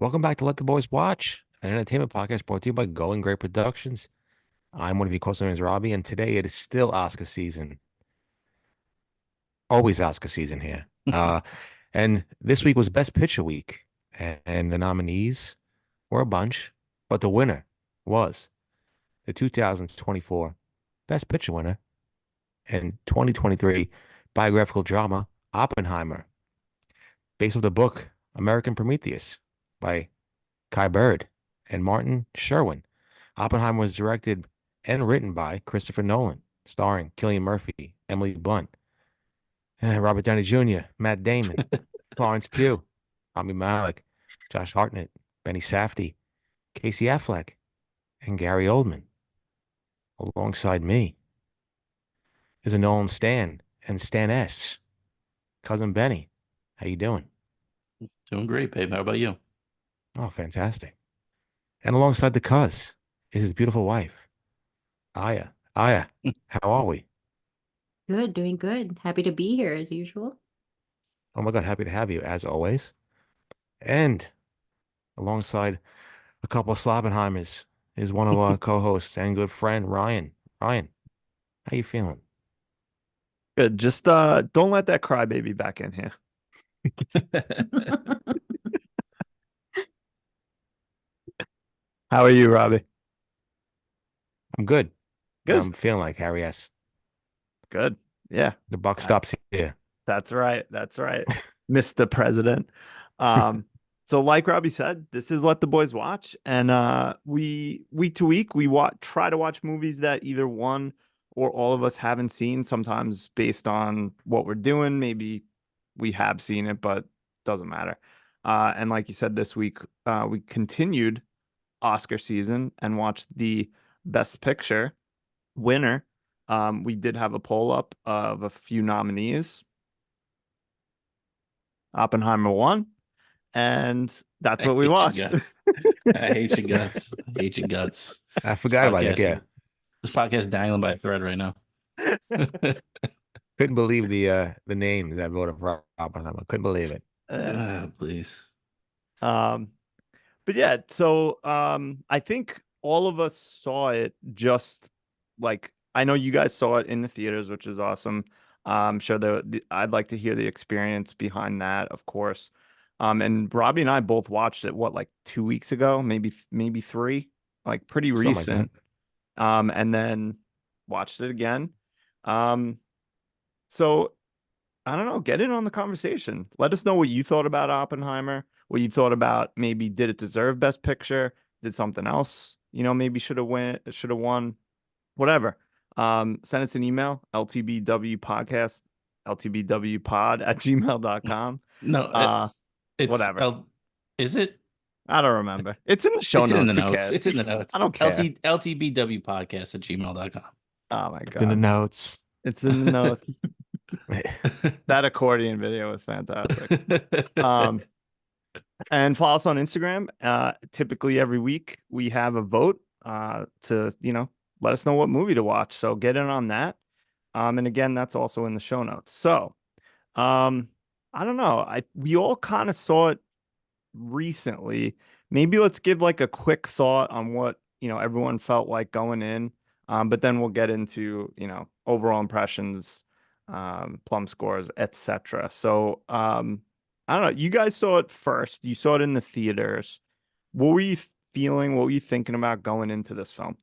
Welcome back to Let the Boys Watch, an entertainment podcast brought to you by Going Great Productions. I'm one of your co-hosts, my name is Robbie, and today it is still Oscar season. Always Oscar season here. And this week was Best Picture week, and the nominees were a bunch, but the winner was the 2024 Best Picture winner and 2023 biographical drama Oppenheimer, based on the book American Prometheus by Kai Bird and Martin Sherwin. Oppenheimer was directed and written by Christopher Nolan, starring Cillian Murphy, Emily Blunt, Robert Downey Jr., Matt Damon, Florence Pugh, Rami Malek, Josh Hartnett, Benny Safdie, Casey Affleck, and Gary Oldman. Alongside me is a Nolan Stan and Stan S, cousin Benny. How you doing? Doing great, babe. How about you? Oh, fantastic. And alongside the cuz is his beautiful wife, Aya. Aya, how are we? Good, doing good. Happy to be here as usual. Oh my God, happy to have you as always. And alongside a couple of Slobbenheimers is one of our co-hosts and good friend, Ryan. Ryan, how you feeling? Good. Just don't let that crybaby back in here. How are you, Robbie? I'm good. Good. I'm feeling like Harry S. Good. Yeah. The buck I- stops here. That's right. That's right. Mr. President. Um, so like Robbie said, this is Let the Boys Watch. And we week to week we try to watch movies that either one or all of us haven't seen, sometimes based on what we're doing. Maybe we have seen it, but doesn't matter. And like you said, this week we continued Oscar season and watched the Best Picture winner. We did have a poll up of a few nominees. Oppenheimer won, and that's I what we hate you watched. guts. I hate you guts. I hate you guts. I This forgot about that. podcast, Yeah. this podcast dangling by a thread right now. Couldn't believe the names that voted for Oppenheimer. Couldn't believe it. Please. Um, but yeah, so I think all of us saw it just like I know you guys saw it in the theaters, which is awesome. I'm sure I'd like to hear the experience behind that, of course. And Robbie and I both watched it, what, like 2 weeks ago, maybe three, like pretty Something like that. recent. And then watched it again. Um, so I don't know. Get in on the conversation. Let us know what you thought about Oppenheimer. What you thought about maybe did it deserve Best Picture? Did something else, maybe should have won, whatever. Send us an email, ltbw podcast, ltbwpod at gmail.com. No, it's Whatever. is it? I don't remember. It's in the show It's in the notes. Who notes. cares? It's in the notes. I don't care. LTBW podcast at gmail.com. Oh my In the God. notes. It's in the notes. That accordion video was fantastic. And follow us on Instagram. Typically every week we have a vote to, let us know what movie to watch. So get in on that. And again, that's also in the show notes. So, I don't know. We all kind of saw it recently. Maybe let's give like a quick thought on what, everyone felt like going in. But then we'll get into, overall impressions, plum scores, etc. So, I don't know. You guys saw it first. You saw it in the theaters. What were you feeling? What were you thinking about going into this film?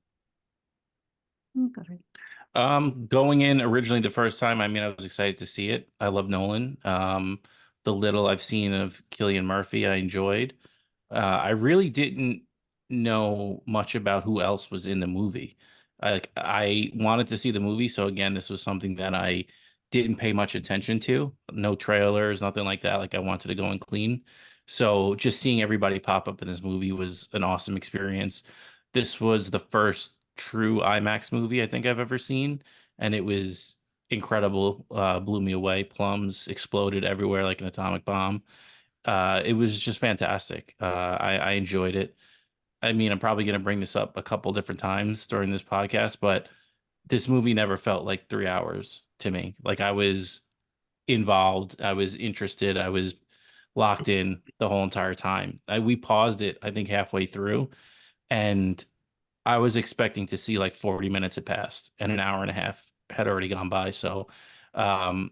Going in originally the first time, I mean, I was excited to see it. I love Nolan. The little I've seen of Cillian Murphy, I enjoyed. I really didn't know much about who else was in the movie. I wanted to see the movie, so again, this was something that I didn't pay much attention to. No trailers, nothing like that. Like I wanted to go in clean. So just seeing everybody pop up in this movie was an awesome experience. This was the first true IMAX movie I think I've ever seen, and it was incredible. Blew me away. Plums exploded everywhere like an atomic bomb. It was just fantastic. I enjoyed it. I mean, I'm probably going to bring this up a couple different times during this podcast, but this movie never felt like 3 hours to me. Like I was involved, I was interested, I was locked in the whole entire time. We paused it, I think, halfway through, and I was expecting to see like 40 minutes had passed and an hour and a half had already gone by. So, um,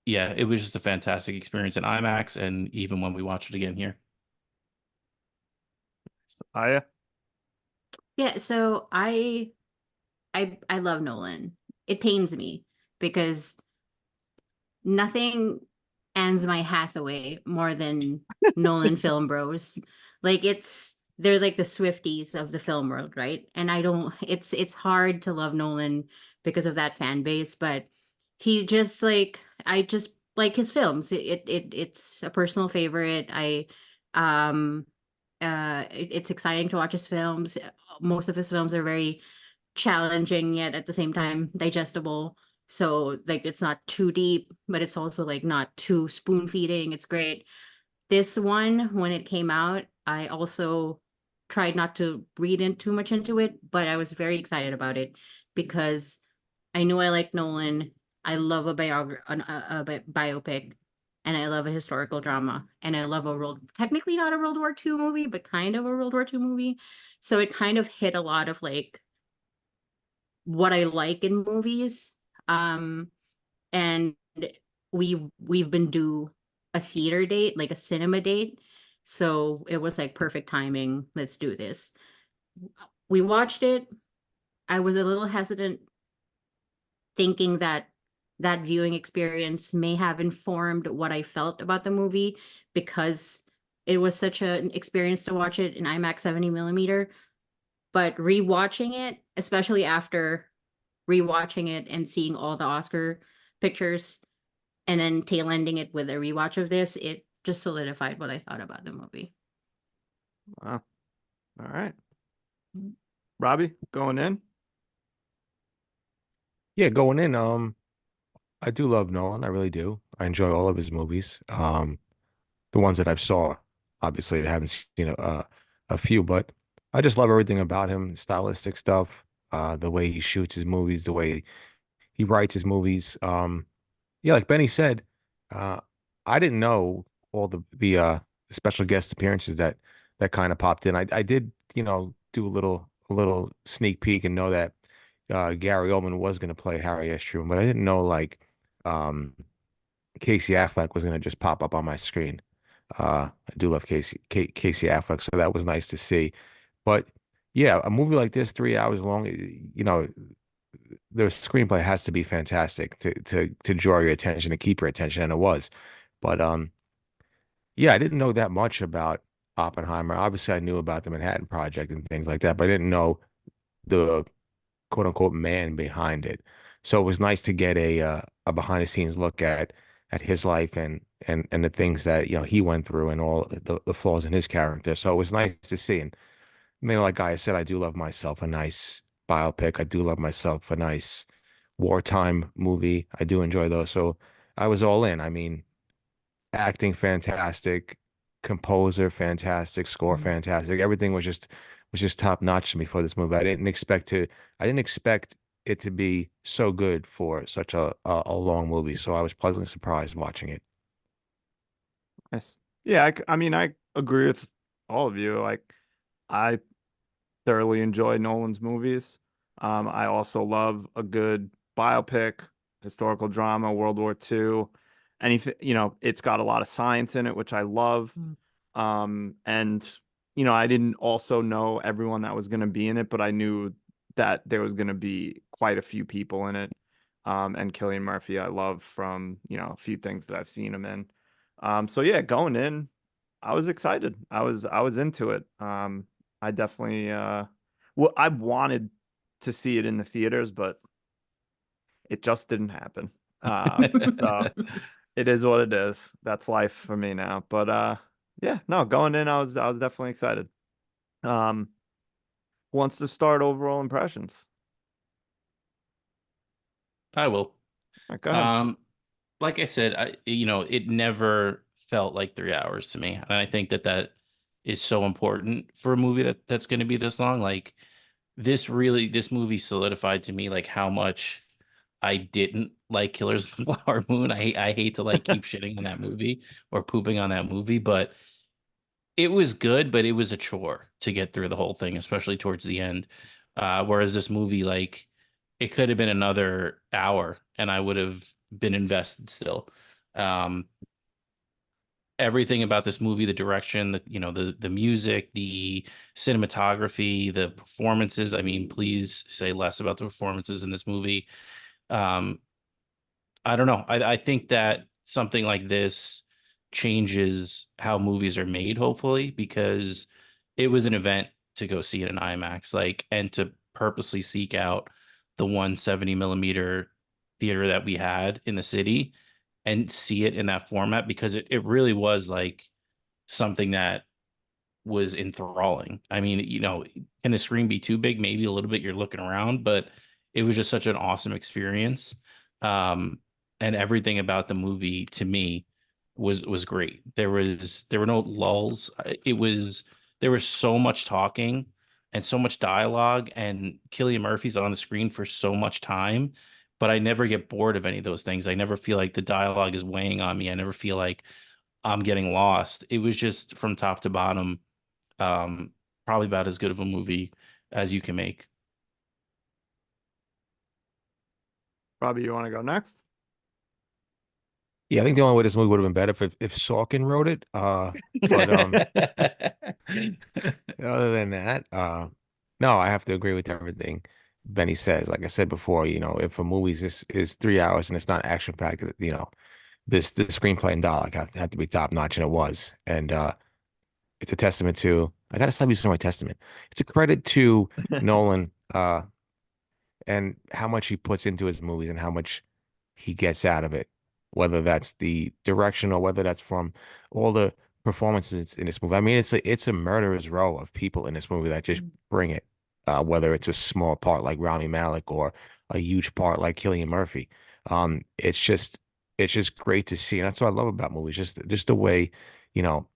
yeah, it was just a fantastic experience in IMAX, and even when we watched it again here. Aya? Yeah, so I love Nolan. It pains me because nothing ends my Hathaway more than Nolan film bros. Like they're like the Swifties of the film world, right? And I don't it's hard to love Nolan because of that fan base, but he just like I just like his films. It's a personal favorite. Um it's exciting to watch his films. Most of his films are very challenging yet at the same time digestible. So like it's not too deep, but it's also like not too spoon feeding. It's great. This one, when it came out, I also tried not to read in too much into it, but I was very excited about it because I knew I liked Nolan. I love a biopic, and I love a historical drama, and I love a world, technically not a World War II movie, but kind of a World War II movie. So it kind of hit a lot of like what I like in movies. Um, and we've been due a theater date, like a cinema date. So it was like perfect timing. Let's do this. We watched it. I was a little hesitant, thinking that that viewing experience may have informed what I felt about the movie because it was such an experience to watch it in IMAX 70 millimeter. But rewatching it, especially after rewatching it and seeing all the Oscar pictures and then tail ending it with a rewatch of this, it just solidified what I thought about the movie. Wow. All right. Robbie, going in? Yeah, going in, I do love Nolan. I really do. I enjoy all of his movies. The ones that I've saw, obviously I haven't seen a few, but I just love everything about him, stylistic stuff, the way he shoots his movies, the way he writes his movies. Yeah, like Benny said, uh, I didn't know all the special guest appearances that kind of popped in. I did, do a little sneak peek and know that Gary Oldman was going to play Harry S. Truman, but I didn't know like um, Casey Affleck was going to just pop up on my screen. I do love Casey Affleck, so that was nice to see. But yeah, a movie like this, 3 hours long, the screenplay has to be fantastic to draw your attention, to keep your attention, and it was. But yeah, I didn't know that much about Oppenheimer. Obviously, I knew about the Manhattan Project and things like that, but I didn't know the quote unquote man behind it. So it was nice to get a behind the scenes look at his life and the things that he went through and all the flaws in his character. So it was nice to see. And like I said, I do love myself a nice biopic. I do love myself a nice wartime movie. I do enjoy those. So I was all in. I mean, acting fantastic, composer fantastic, score fantastic. Everything was just top notch to me for this movie. I didn't expect it to be so good for such a long movie. So I was pleasantly surprised watching it. Nice. Yeah, I mean, I agree with all of you. Like, I thoroughly enjoy Nolan's movies. I also love a good biopic, historical drama, World War II. Anything, it's got a lot of science in it, which I love. And I didn't also know everyone that was going to be in it, but I knew that there was going to be quite a few people in it. And Cillian Murphy, I love from, a few things that I've seen him in. So yeah, going in, I was excited. I was into it. I definitely well, I wanted to see it in the theaters, but it just didn't happen. So it is what it is. That's life for me now. But yeah, no, going in, I was definitely excited. Um, who wants to start overall impressions? I will. All right, go ahead. Like I said, it never felt like 3 hours to me, and I think that is so important for a movie that's going to be this long. Like this movie solidified to me like how much I didn't like Killers of the Flower Moon. I hate to like keep shitting on that movie or pooping on that movie, but it was good, but it was a chore to get through the whole thing, especially towards the end. Whereas this movie, like, it could have been another hour and I would have been invested still. Um, Everything about this movie, the direction, the music, the cinematography, the performances. I mean, please say less about the performances in this movie. Um, I don't know. I think that something like this changes how movies are made, hopefully, because it was an event to go see it in IMAX, like, and to purposely seek out the 170 millimeter theater that we had in the city and see it in that format because it really was like something that was enthralling. I mean, can the screen be too big? Maybe a little bit, you're looking around, but it was just such an awesome experience. Um, and everything about the movie to me was great. There were no lulls. There was so much talking and so much dialogue, and Cillian Murphy's on the screen for so much time, but I never get bored of any of those things. I never feel like the dialogue is weighing on me. I never feel like I'm getting lost. It was just from top to bottom, um, probably about as good of a movie as you can make. Robbie, you want to go next? Yeah, I think the only way this movie would have been better if Sorkin wrote it. But other than that, no, I have to agree with everything Benny says. Like I said before, if a movie is 3 hours and it's not action packed, the screenplay and dialogue have to be top notch, and it was. And it's a testament to I gotta stop using my testament. It's a credit to Nolan, and how much he puts into his movies and how much he gets out of it, whether that's the direction or whether that's from all the performances in this movie. I mean, it's a murderer's row of people in this movie that just bring it. Whether it's a small part like Rami Malek or a huge part like Cillian Murphy. It's just great to see, and that's what I love about movies. Just the way, you know,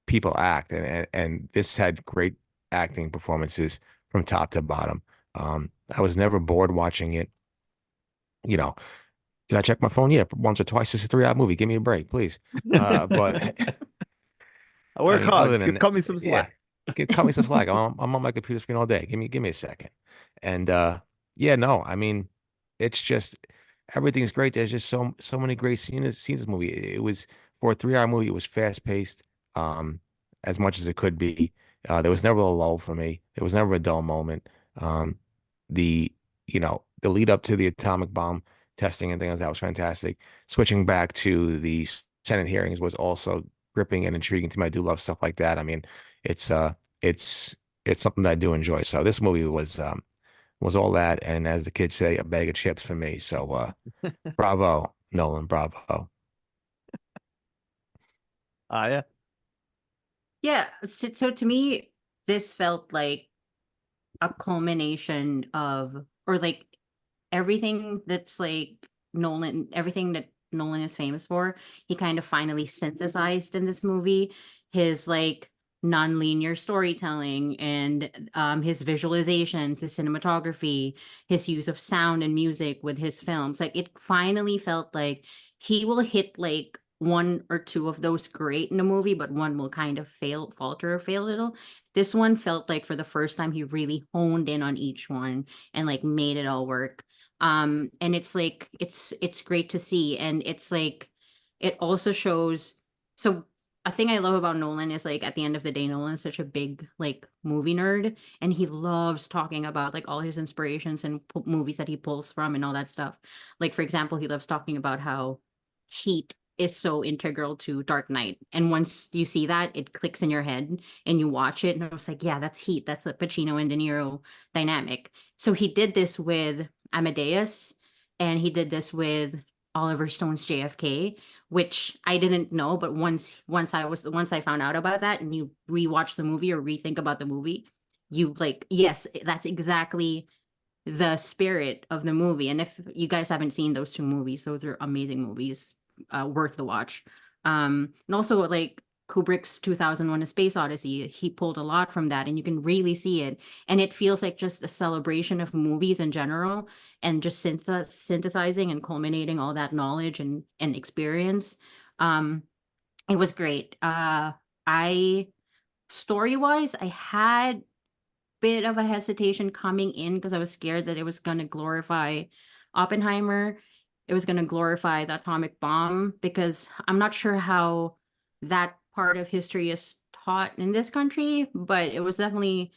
people act, and this had great acting performances from top to bottom. I was never bored watching it. You know, did I check my phone? Yeah, once or twice. It's a 3 hour movie. Give me a break, please. But I I work mean, other hard. than Cut me some yeah, slack. cut me some slack. I'm on my computer screen all day. Give me a second. And yeah, no, I mean, it's just everything's great. There's just so many great scenes in this movie. It was for a 3 hour movie. It was fast paced, um, as much as it could be. There was never a lull for me. There was never a dull moment. Um, the the lead up to the atomic bomb testing and things like that was fantastic. Switching back to the Senate hearings was also gripping and intriguing to me. I do love stuff like that. I mean, it's uh it's it's something that I do enjoy. So this movie was all that, and as the kids say, a bag of chips for me. So bravo, Nolan, bravo. Yeah. Yeah, so to me, this felt like a culmination of, or like everything that's like everything that Nolan is famous for, he kind of finally synthesized in this movie. His like non-linear storytelling and his visualizations, his cinematography, his use of sound and music with his films. Like it finally felt like he will hit like one or two of those great in the movie, but one will kind of falter or fail a little. This one felt like for the first time he really honed in on each one and like made it all work. And it's like it's great to see, and it's like it also shows. So a thing I love about Nolan is like at the end of the day, Nolan is such a big like movie nerd, and he loves talking about like all his inspirations and movies that he pulls from and all that stuff. Like for example, he loves talking about how Heat is so integral to Dark Knight, and once you see that, it clicks in your head and you watch it, and I was like, yeah, that's Heat. That's a Pacino and De Niro dynamic. So he did this with Amadeus, and he did this with Oliver Stone's JFK, which I didn't know, but once I found out about that, and you rewatch the movie or rethink about the movie, you like, yes, that's exactly the spirit of the movie. And if you guys haven't seen those two movies, those are amazing movies, worth the watch. And also like Kubrick's 2001: A Space Odyssey. He pulled a lot from that, and you can really see it. And it feels like just a celebration of movies in general, and just synthesizing and culminating all that knowledge and experience. It was great. I story-wise, I had bit of a hesitation coming in because I was scared that it was going to glorify Oppenheimer. It was going to glorify the atomic bomb, because I'm not sure how that part of history is taught in this country, but it was definitely,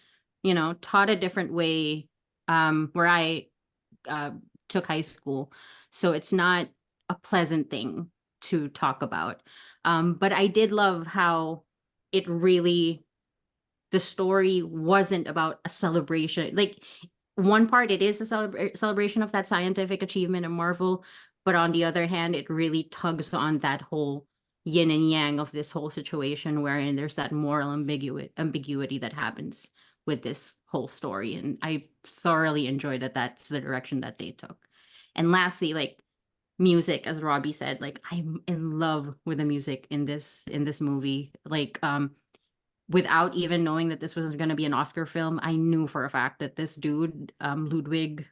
taught a different way where I uh, took high school. So it's not a pleasant thing to talk about. But I did love how it really, the story wasn't about a celebration. Like, one part, it is a celebration of that scientific achievement of Marvel, but on the other hand, it really tugs on that whole yin and yang of this whole situation, wherein there's that moral ambiguity that happens with this whole story. And I thoroughly enjoyed that that's the direction that they took. And lastly, like, music, as Robbie said, like, I'm in love with the music in this movie. Like, without even knowing that this was going to be an Oscar film, I knew for a fact that this dude, Ludwig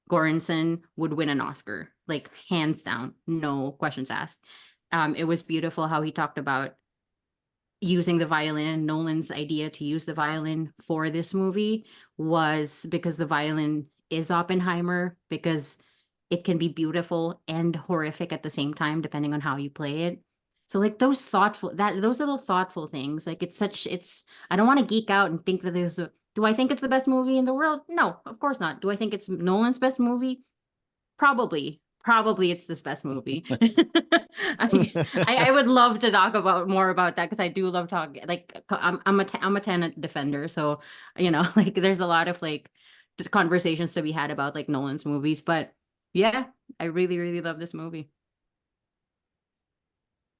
Göransson, would win an Oscar, like, hands down, no questions asked. It was beautiful how he talked about using the violin. Nolan's idea to use the violin for this movie was because the violin is Oppenheimer, because it can be beautiful and horrific at the same time, depending on how you play it. So, like, those little thoughtful things, like, I don't want to geek out and think that do I think it's the best movie in the world? No, of course not. Do I think it's Nolan's best movie? Probably it's this best movie. I would love to talk more about that, because I do love talking. Like, I'm a Tenet defender, so like, there's a lot of, like, conversations to be had about, like, Nolan's movies. But yeah, I really, really love this movie.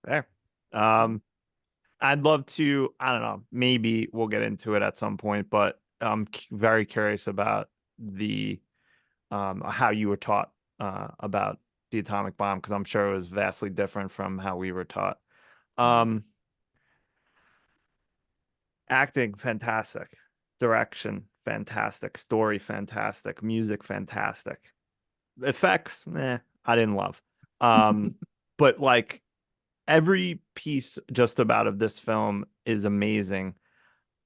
There. I'd love to, I don't know, maybe we'll get into it at some point, but I'm very curious about the how you were taught about the atomic bomb, because I'm sure it was vastly different from how we were taught. Acting, fantastic. Direction, fantastic. Story, fantastic. Music, fantastic. Effects, I didn't love. But, like, every piece just about of this film is amazing.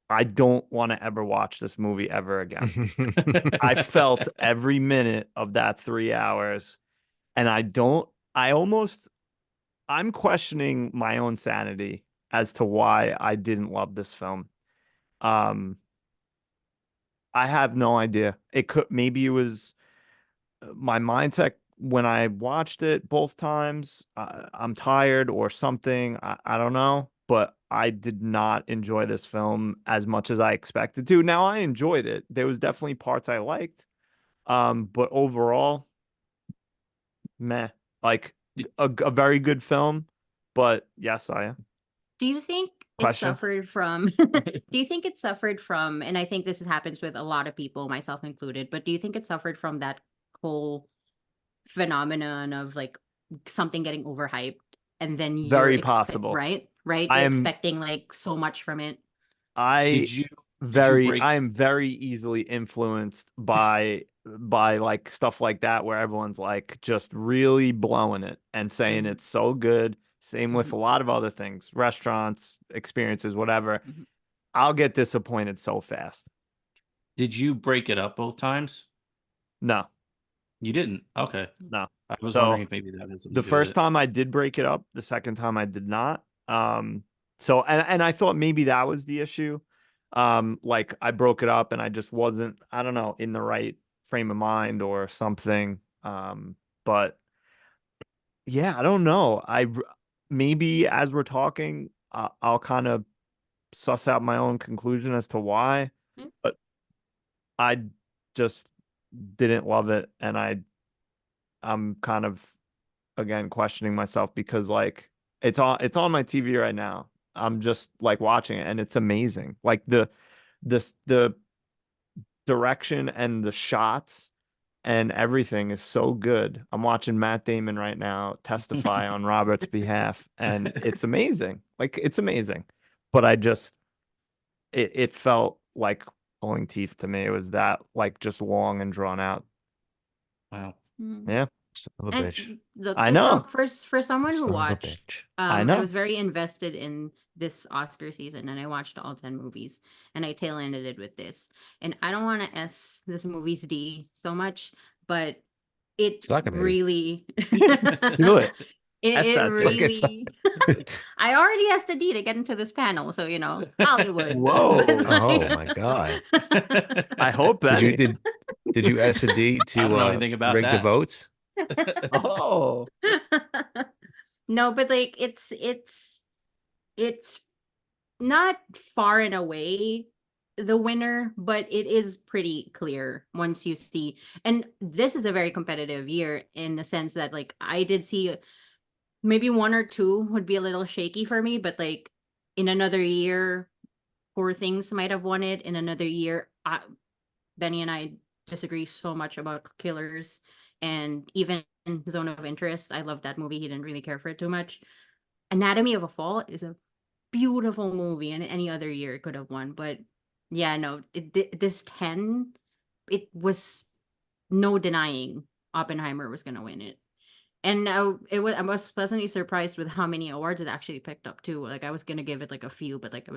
I don't want to ever watch this movie ever again. I felt every minute of that 3 hours, and I'm questioning my own sanity as to why I didn't love this film. I have no idea. Maybe it was my mindset when I watched it both times. I'm tired or something. I don't know, but I did not enjoy this film as much as I expected to. Now, I enjoyed it. There was definitely parts I liked. But overall, meh. Like, a very good film, but yes, I am. Do you think it suffered from and I think this happens with a lot of people, myself included, but do you think it suffered from that whole phenomenon of, like, something getting overhyped, and then Very possible. Right? You're expecting, like, so much from it. I am very easily influenced by like stuff like that, where everyone's, like, just really blowing it and saying it's so good. Same with a lot of other things, restaurants, experiences, whatever. I'll get disappointed so fast. Did you break it up both times? No. You didn't? Okay. No. I was wondering if maybe that was the first time I did break it up. The second time I did not. So, and I thought maybe that was the issue. Like, I broke it up and I just wasn't, I don't know, in the right frame of mind or something. But yeah, I don't know. Maybe as we're talking, I'll kind of suss out my own conclusion as to why, but I just didn't love it. And I'm kind of, again, questioning myself, because, like, it's on my TV right now. I'm just, like, watching it, and it's amazing. Like, the direction and the shots and everything is so good. I'm watching Matt Damon right now testify on Robert's behalf, and it's amazing. Like, it's amazing. But it felt like pulling teeth to me. It was that, like, just long and drawn out. Wow. Yeah, Son of a And bitch. look, I know. for someone who Son of a watched, bitch. I I know. was very invested in this Oscar season, and I watched all 10 movies, and I tail ended it with this. And I don't want to S this movie's D so much, but it Suck it, baby. really, Do it. That's it that Suck it, suck- really. I already asked a D to get into this panel, so Hollywood. Whoa. Oh my God. I hope Did you Benny. did you S&D I don't know to anything about rig the that. votes? Oh, No, but like it's not far and away the winner, but it is pretty clear once you see. And this is a very competitive year in the sense that like I did see maybe one or two would be a little shaky for me, but like in another year, Poor Things might have won it. In another year, Benny and I disagree so much about Killers, and even Zone of Interest. I love that movie. He didn't really care for it too much. Anatomy of a Fall is a beautiful movie, and any other year it could have won. But yeah, no, this 10, it was no denying Oppenheimer was gonna win it. And I was pleasantly surprised with how many awards it actually picked up too. Like I was gonna give it like a few, but like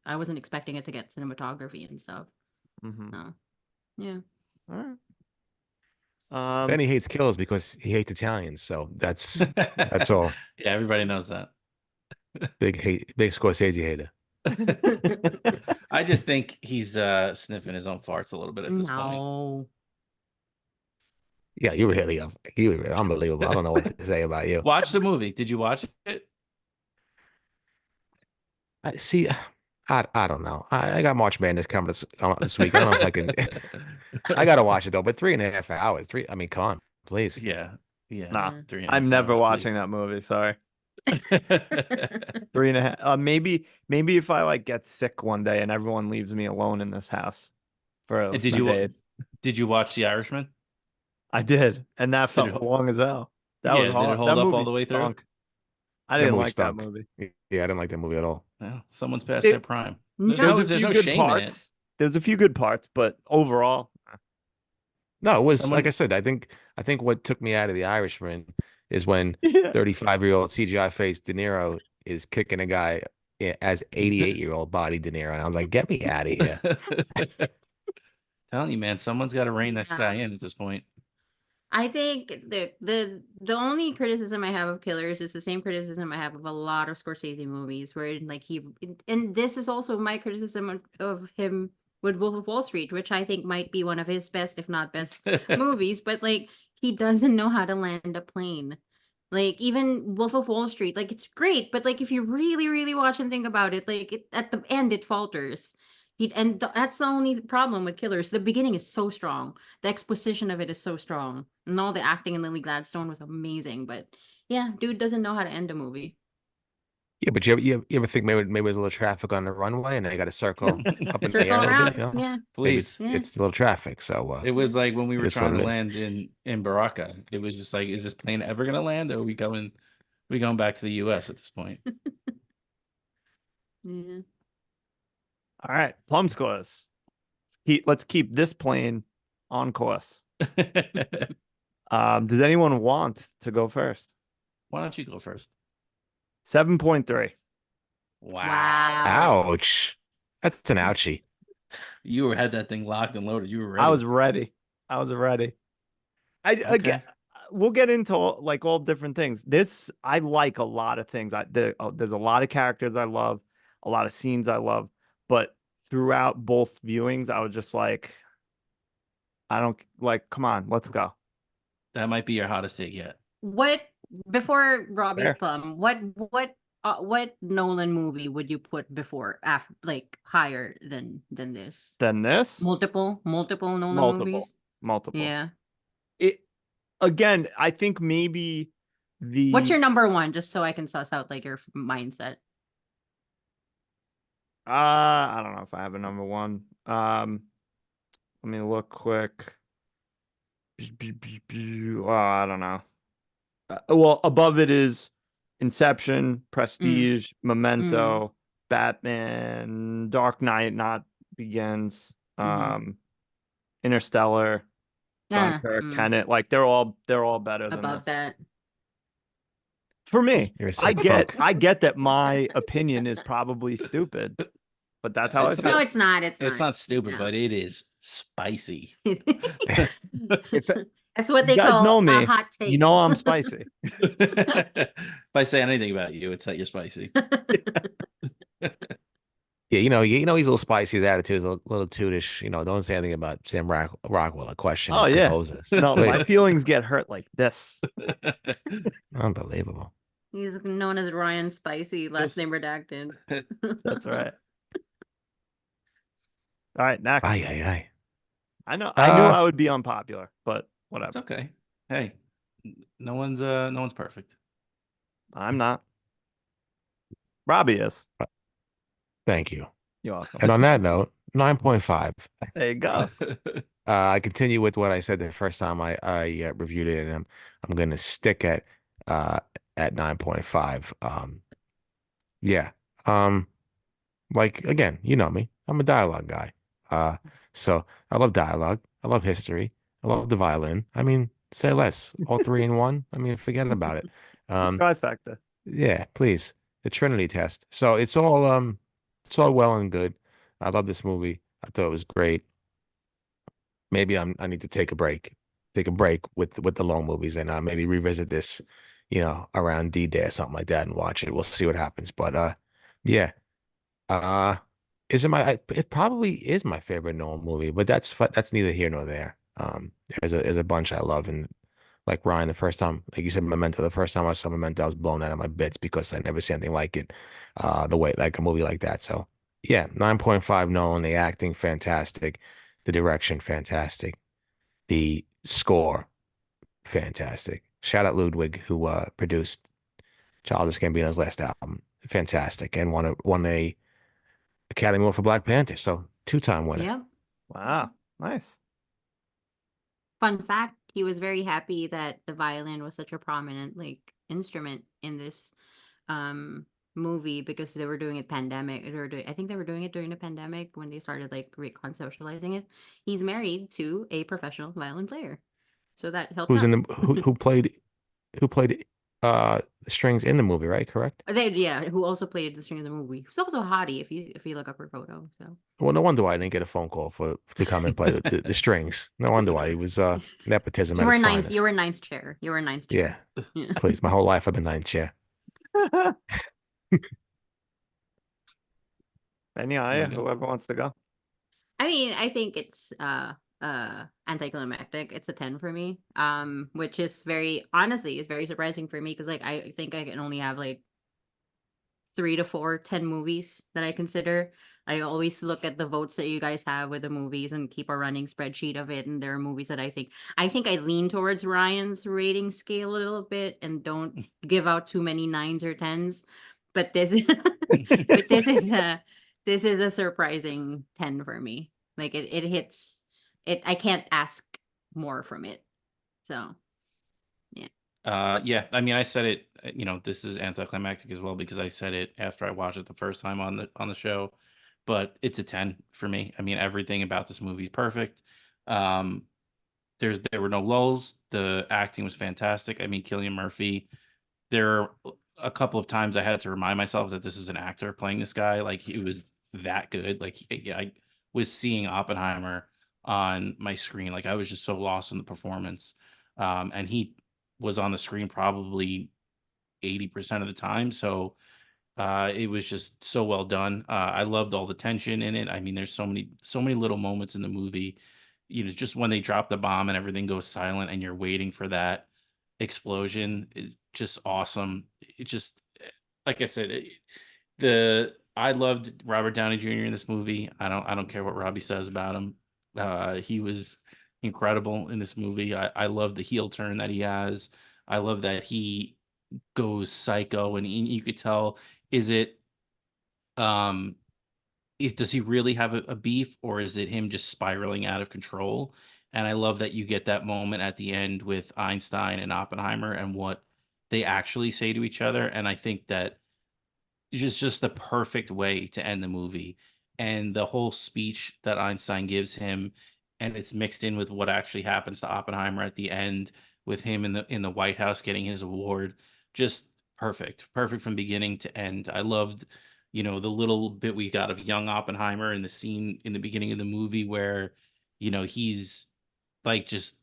I wasn't expecting it to get cinematography and stuff. So yeah. all right. Benny hates Kills because he hates Italians, so that's all. Yeah, everybody knows that. Big Scorsese hater. I just think he's sniffing his own farts a little bit at this point. No. Yeah, you were unbelievable. I don't know what to say about you. Watch the movie. Did you watch it? I see. I don't know. I got March Madness coming this week. I don't know if I can. I gotta watch it though. But 3.5 hours. I mean, come on, please. Yeah. Yeah. Nah, 3.5 I'm never hours, watching please. that movie. Sorry. 3.5. Maybe if I like get sick one day and everyone leaves me alone in this house for a And few days. did you watch The Irishman? I did, and that Did it, felt long as hell. That was yeah, did it hard. hold That up movie all the way through? stunk. I That didn't movie like that stunk. movie. Yeah, I didn't like that movie at all. Well, someone's past It- their prime. No. There's no shame in it. There's a few good parts, but overall, No, it was Someone- like I said. I think what took me out of The Irishman is when yeah. 35-year-old CGI face De Niro is kicking a guy as 88-year-old body De Niro, and I'm like, get me out of here. Telling you, man, someone's got to rein this Yeah. guy in at this point. I think the only criticism I have of Killers is the same criticism I have of a lot of Scorsese movies, where like and this is also my criticism of him with Wolf of Wall Street, which I think might be one of his best, if not best, movies. But like he doesn't know how to land a plane. Like even Wolf of Wall Street, like it's great, but like if you really, really watch and think about it, like at the end it falters. That's the only problem with Killers. The beginning is so strong. The exposition of it is so strong, and all the acting in Lily Gladstone was amazing. But yeah, dude doesn't know how to end a movie. Yeah, but you ever think maybe there's a little traffic on the runway and they got to circle up in the Circle air a little around, bit, you know? yeah. Maybe Please. Yeah. it's a little traffic. So It was like when we it were is what trying to it is. land in Baraka. It was just like, is this plane ever gonna land, or are we going back to the US at this point? Yeah. All right, plum scores. Let's keep this plane on course. Does anyone want to go first? Why don't you go first? 7.3. Wow. Ouch. That's an ouchie. You had that thing locked and loaded. You were ready. I was ready. Okay. Again, we'll get into all different things. I like a lot of things. There's a lot of characters I love, a lot of scenes I love, but throughout both viewings, I was just like, I don't like. Come on, let's go. That might be your hottest take yet. What before Robbie's Fair. plum? What Nolan movie would you put before after like higher than this? Then this Multiple Nolan movies. multiple. Yeah. It again. I think maybe What's your number one, just so I can suss out like your mindset? I don't know if I have a number one. Let me look quick. I don't know. Well, above it is Inception, Prestige, Mm. Memento, Batman, Dark Knight, not Begins, Interstellar, Ah, Dunkirk, Tenet. Like they're all better than above this. that. For me, You're a I sick get fuck. I get that my opinion is probably stupid, but that's how I It's No, feel. it's not. It's it's not. not stupid, No. but it is spicy. If That's what you they guys know call a me, hot you take. know I'm spicy. If I say anything about you, it's that you're spicy. Yeah, he's a little spicy. His attitude is a little tootish. Don't say anything about Sam Rockwell. A question Oh his yeah. composers. No, my Please. feelings get hurt like this. Unbelievable. He's known as Ryan Spicy, last name redacted. That's right. All right, next. Ay, ay, ay. I knew Uh, I would be unpopular, but It's whatever. okay. Hey, no one's perfect. I'm not. Robbie is. Thank you. You're welcome. And on that note, 9.5. There you go. I continue with what I said the first time I reviewed it, and I'm gonna stick uh at 9.5. Yeah. Like again, you know me. I'm a dialogue guy. Uh, so I love dialogue. I love history. I love the violin. I mean, say less. All three in one. I mean, forget about it. Um, Trifecta. yeah, please. The Trinity test. So it's all well and good. I love this movie. I thought it was great. Maybe I need to take a break with the long movies and maybe revisit this, around D-Day or something like that and watch it. We'll see what happens. But yeah. Uh, is it it probably is my favorite Nolan movie, but that's neither here nor there. There's a bunch I love, and like Ryan, the first time, like you said, Memento, the first time I saw Memento, I was blown out of my bits because I never see anything like it, the way like a movie like that. So yeah, 9.5 Nolan, the acting fantastic, the direction fantastic, the score fantastic. Shout out Ludwig who produced Childish Gambino's last album, fantastic, and won a Academy Award for Black Panther. So two-time winner. Yep. Wow. Nice. Fun fact, he was very happy that the violin was such a prominent instrument in this movie because they were doing it pandemic. I think they were doing it during the pandemic when they started reconceptualizing it. He's married to a professional violin player. So that helped Who's out. in the who played the strings in the movie, right? Correct? Who also played the string of the movie. He's also hottie if you look up her photo. So Well, no wonder why I didn't get a phone call to come and play the strings. No wonder why. He was nepotism you at were its ninth. You finest. were ninth chair. You were ninth Yeah, chair. Yeah. please. My whole life I've been ninth chair. Anya, There you go. whoever wants to go. I mean, I think it's anticlimactic. It's a 10 for me. Which is very surprising for me because I think I can only have 3 to 4 10 movies that I consider. I always look at the votes that you guys have with the movies and keep a running spreadsheet of it. And there are movies that I think I lean towards Ryan's rating scale a little bit and don't give out too many 9s or 10s. But this but this is a surprising 10 for me. It hits it. I can't ask more from it. So Yeah, I mean, I said it, this is anticlimactic as well because I said it after I watched it the first time on the show, but it's a 10 for me. I mean, everything about this movie is perfect. Um, there were no lulls. The acting was fantastic. I mean, Cillian Murphy, there are a couple of times I had to remind myself that this is an actor playing this guy. Like he was that good. Yeah, I was seeing Oppenheimer on my screen. Like I was just so lost in the performance. And he was on the screen probably 80% of the time. So it was just so well done. I loved all the tension in it. I mean, there's so many little moments in the movie, just when they drop the bomb and everything goes silent and you're waiting for that explosion. Just awesome. It just, like I said, I loved Robert Downey Jr. in this movie. I don't care what Robbie says about him. He was incredible in this movie. I love the heel turn that he has. I love that he goes psycho, and you could tell, is it does he really have a beef, or is it him just spiraling out of control? And I love that you get that moment at the end with Einstein and Oppenheimer and what they actually say to each other. And I think that is just the perfect way to end the movie. And the whole speech that Einstein gives him, and it's mixed in with what actually happens to Oppenheimer at the end, with him in the White House getting his award, just perfect, perfect from beginning to end. I loved, the little bit we got of young Oppenheimer in the scene in the beginning of the movie where, he's like just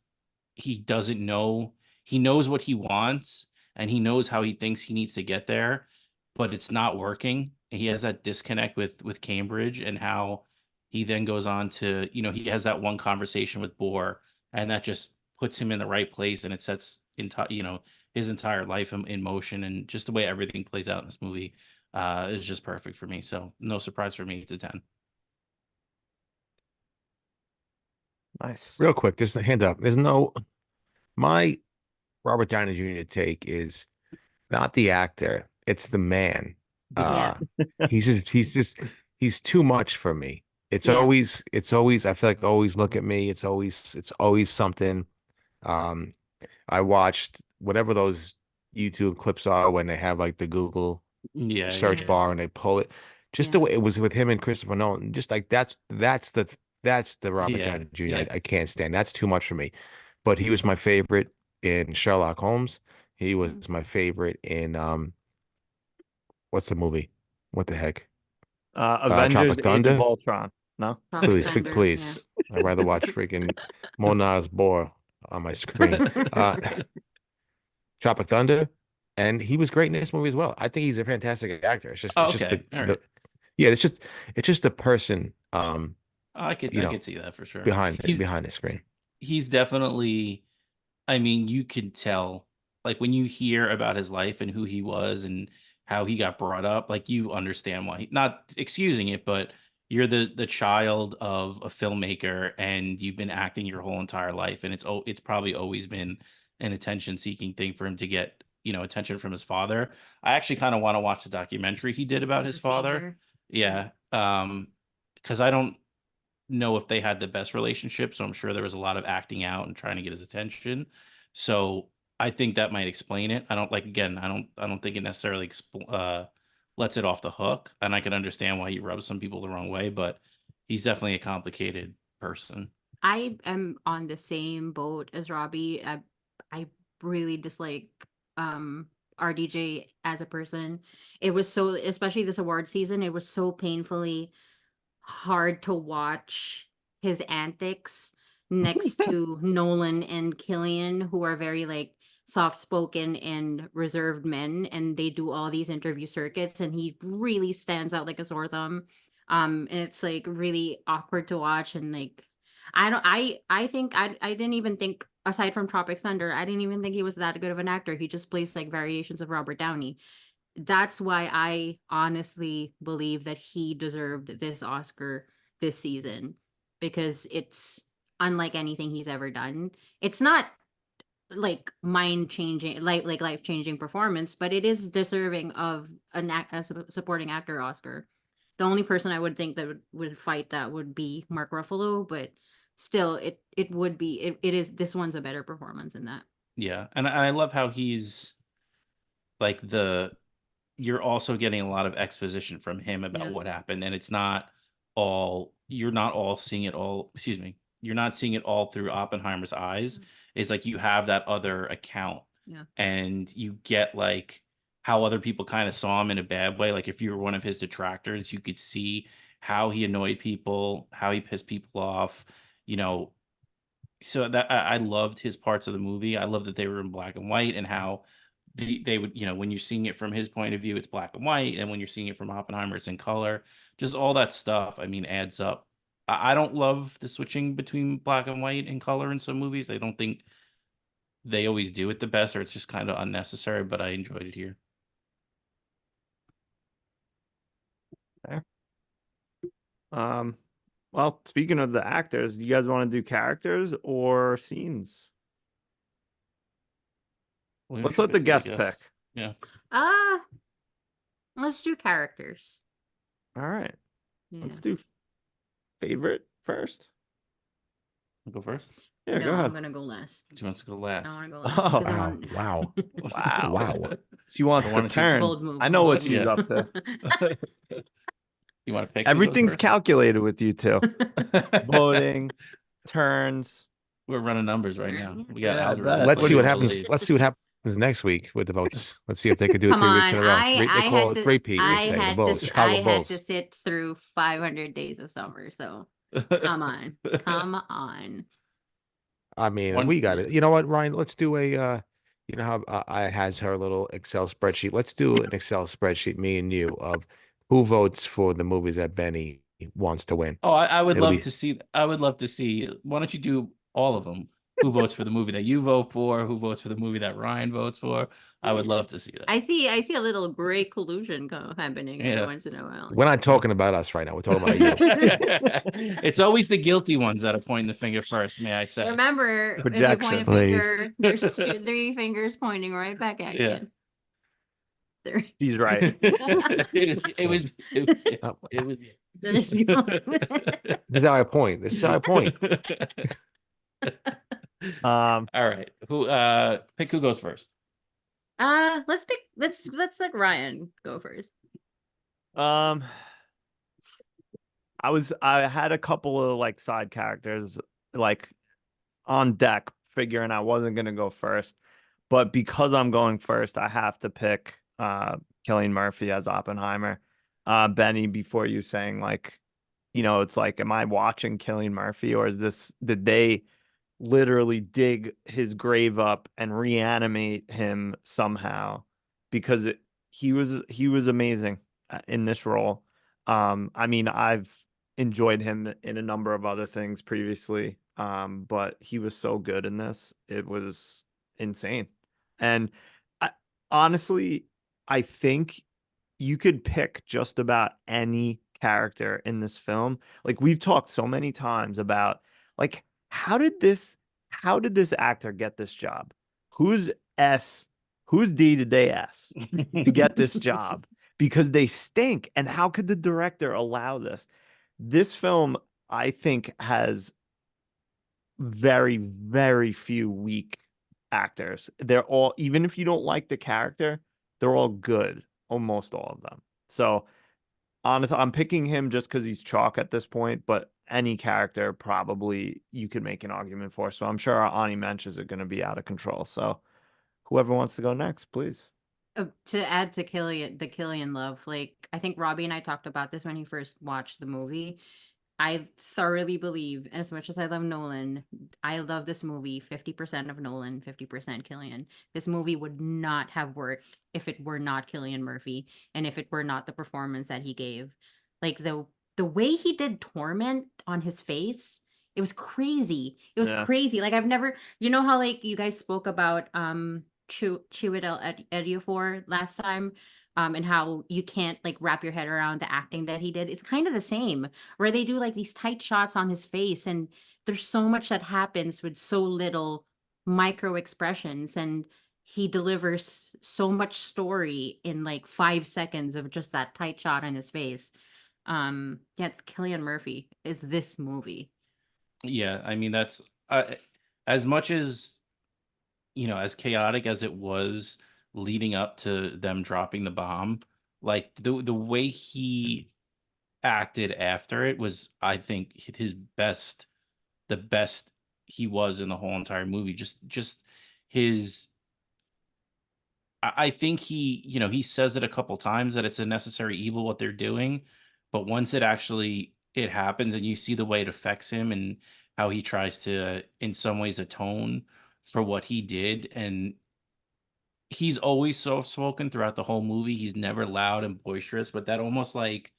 he doesn't know. He knows what he wants and he knows how he thinks he needs to get there, but it's not working. And he has that disconnect with Cambridge, and how he then goes on to, he has that one conversation with Bohr, and that just puts him in the right place, and it sets his entire life in motion, and just the way everything plays out in this movie is just perfect for me. So no surprise for me, it's a 10. Nice. Real quick, just a hand up. My Robert Downey Jr. take is not the actor, it's the man. Yeah. He's too much for me. Yeah. It's always, I feel like always look at me. It's always something. Um, I watched whatever those YouTube clips are when they have like the Google Yeah, search yeah. bar and they pull it. Just Yeah. the way it was with him and Christopher Nolan. Just like that's the Robert Yeah, Downey Jr. yeah. I can't stand. That's too much for me. But he was my favorite in Sherlock Holmes. He was my favorite in what's the movie? What the heck? Avengers Tropic Age of Thunder. Ultron. No? Tropic Please, Thunder. Yeah. please. I'd rather watch freaking Monar's Boar on my screen. Tropic Thunder, and he was great in this movie as well. I think he's a fantastic actor. Oh, It's just okay. All right. yeah, it's just the person I could see that for sure. behind the screen. He's definitely, I mean, you can tell, like when you hear about his life and who he was and how he got brought up, like you understand why not excusing it, but you're the child of a filmmaker and you've been acting your whole entire life, and it's probably always been an attention seeking thing for him to get, attention from his father. I actually kind of want to watch the documentary he did about his Same father. here. Yeah. Because I don't know if they had the best relationship, so I'm sure there was a lot of acting out and trying to get his attention. So I think that might explain it. I don't like again, I don't think it necessarily lets it off the hook, and I can understand why he rubs some people the wrong way, but he's definitely a complicated person. I am on the same boat as Robbie. I really dislike um RDJ as a person. It was so, especially this award season, it was so painfully hard to watch his antics next to Nolan and Cillian, who are very like soft spoken and reserved men, and they do all these interview circuits, and he really stands out like a sore thumb. And it's like really awkward to watch, and like I think I didn't even think, aside from Tropic Thunder, I didn't even think he was that good of an actor. He just plays like variations of Robert Downey. That's why I honestly believe that he deserved this Oscar this season, because it's unlike anything he's ever done. It's not like mind changing, like life changing performance, but it is deserving of a supporting actor Oscar. The only person I would think that would fight that would be Mark Ruffalo, but still, it would be, it is, this one's a better performance in that. Yeah, and I love how he's like you're also getting a lot of exposition from him about Yeah. what happened, and it's not all you're not all seeing it all, excuse me, you're not seeing it all through Oppenheimer's eyes. It's like you have that other account, Yeah. and you get like how other people kind of saw him in a bad way. Like if you were one of his detractors, you could see how he annoyed people, how he pissed people off, you know. So that I loved his parts of the movie. I love that they were in black and white, and how they would, when you're seeing it from his point of view, it's black and white, and when you're seeing it from Oppenheimer, it's in color. Just all that stuff, I mean, adds up. I don't love the switching between black and white and color in some movies. I don't think they always do it the best, or it's just kind of unnecessary, but I enjoyed it here. There. Well, speaking of the actors, you guys want to do characters or scenes? Well, Let's let the guest pick. Yeah. Uh let's do characters. All right. Yeah. Let's do favorite first. I'll go first. Yeah, No, go I'm ahead. gonna go last. She wants to go last. I want to go last Oh, because I Wow. want Wow. Wow. Wow. She wants So why to don't you- turn. bold move. I know what bold she's Yeah. up to. You want to pick? Who goes Everything's first? calculated with you two. Voting, turns. We're running numbers right now. We got Yeah, I bet. algorithms. Let's so see we what don't happens. believe. Let's see what happens next week with the votes. Let's see if they could do it Come 3 weeks on, in a row. They I call had it to, three-peat, I they say. The had Bulls, to, Chicago I had Bulls. to sit through 500 days of summer. So come on, come on. I mean, One- we got it. You know what, Ryan? Let's do a, you know how I has her little Excel spreadsheet. Let's do an Excel spreadsheet, me and you, of who votes for the movies that Benny wants to win. Oh, I would It'll love be- to see. I would love to see. Why don't you do all of them? Who votes for the movie that you vote for? Who votes for the movie that Ryan votes for? I would love to see that. I see a little gray collusion happening Yeah. every once in a while. We're not talking about us right now. We're talking about you. It's always the guilty ones that are pointing the finger first, may I say. Remember, if you Projection. point a Please. finger, there's 3 fingers pointing right back at Yeah. you. There. He's right. It was. There's no- This is how I point. This is how I point. All right. Who pick who goes first? let's let Ryan go first. I had a couple of like side characters like on deck, figuring I wasn't gonna go first, but because I'm going first, I have to pick Cillian Murphy as Oppenheimer. Benny, before you saying like, it's like, am I watching Cillian Murphy, or did they literally dig his grave up and reanimate him somehow? Because he was amazing in this role. I mean, I've enjoyed him in a number of other things previously, but he was so good in this. It was insane. And honestly, I think you could pick just about any character in this film. Like, we've talked so many times about, like, how did this actor get this job? Who's D to day S to get this job? Because they stink. And how could the director allow this? This film, I think, has very, very few weak actors. They're all, even if you don't like the character, they're all good, almost all of them. So honestly, I'm picking him just because he's chalk at this point, but any character probably you could make an argument for. So I'm sure our Ani Mentions are going to be out of control. So whoever wants to go next, please. To add to Cillian love, like I think Robbie and I talked about this when he first watched the movie. I thoroughly believe, and as much as I love Nolan, I love this movie 50% of Nolan, 50% Cillian. This movie would not have worked if it were not Cillian Murphy and if it were not the performance that he gave. Like the way he did Torment on his face, it was crazy. It was crazy. Like I've never, you know how like you guys spoke about Chiwetel Ejiofor last time, and how you can't like wrap your head around the acting that he did. It's kind of the same, where they do like these tight shots on his face, and there's so much that happens with so little micro expressions, and he delivers so much story in like 5 seconds of just that tight shot on his face. Yeah, Cillian Murphy is this movie. Yeah, I mean that's as much as as chaotic as it was leading up to them dropping the bomb, like the way he acted after it was, I think, the best he was in the whole entire movie. Just his I think he says it a couple times that it's a necessary evil what they're doing, but once it happens and you see the way it affects him and how he tries to in some ways atone for what he did, and he's always soft spoken throughout the whole movie. He's never loud and boisterous, but that almost like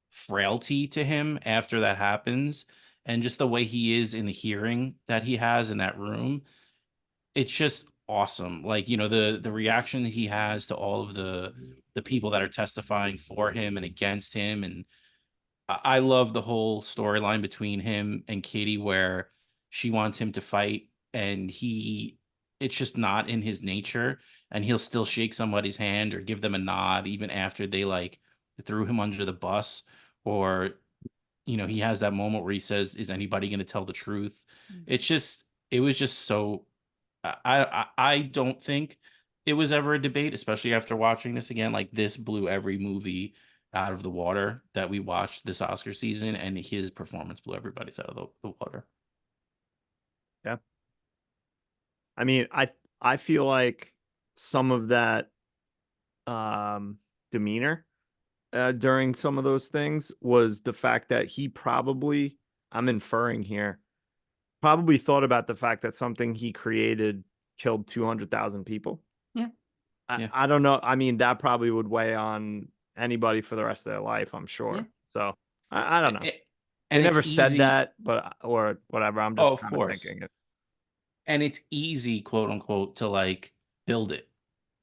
frailty to him after that happens, and just the way he is in the hearing that he has in that room, it's just awesome. Like, the reaction that he has to all of the people that are testifying for him and against him. And I love the whole storyline between him and Katie, where she wants him to fight and it's just not in his nature, and he'll still shake somebody's hand or give them a nod even after they like threw him under the bus. Or he has that moment where he says, is anybody going to tell the truth? It's just it was just so. I don't think it was ever a debate, especially after watching this again. Like this blew every movie out of the water that we watched this Oscar season, and his performance blew everybody's out of the water. Yeah. I mean, I feel like some of that demeanor during some of those things was the fact that he probably, I'm inferring here, probably thought about the fact that something he created killed 200,000 people. Yeah. Yeah. I don't know. I mean, that probably would weigh on anybody for the rest of their life, I'm sure. Yeah. So I don't know. They And it's never said easy. that, but or whatever. I'm Oh, just of kind of course. thinking it. And it's easy, quote unquote, to like build it,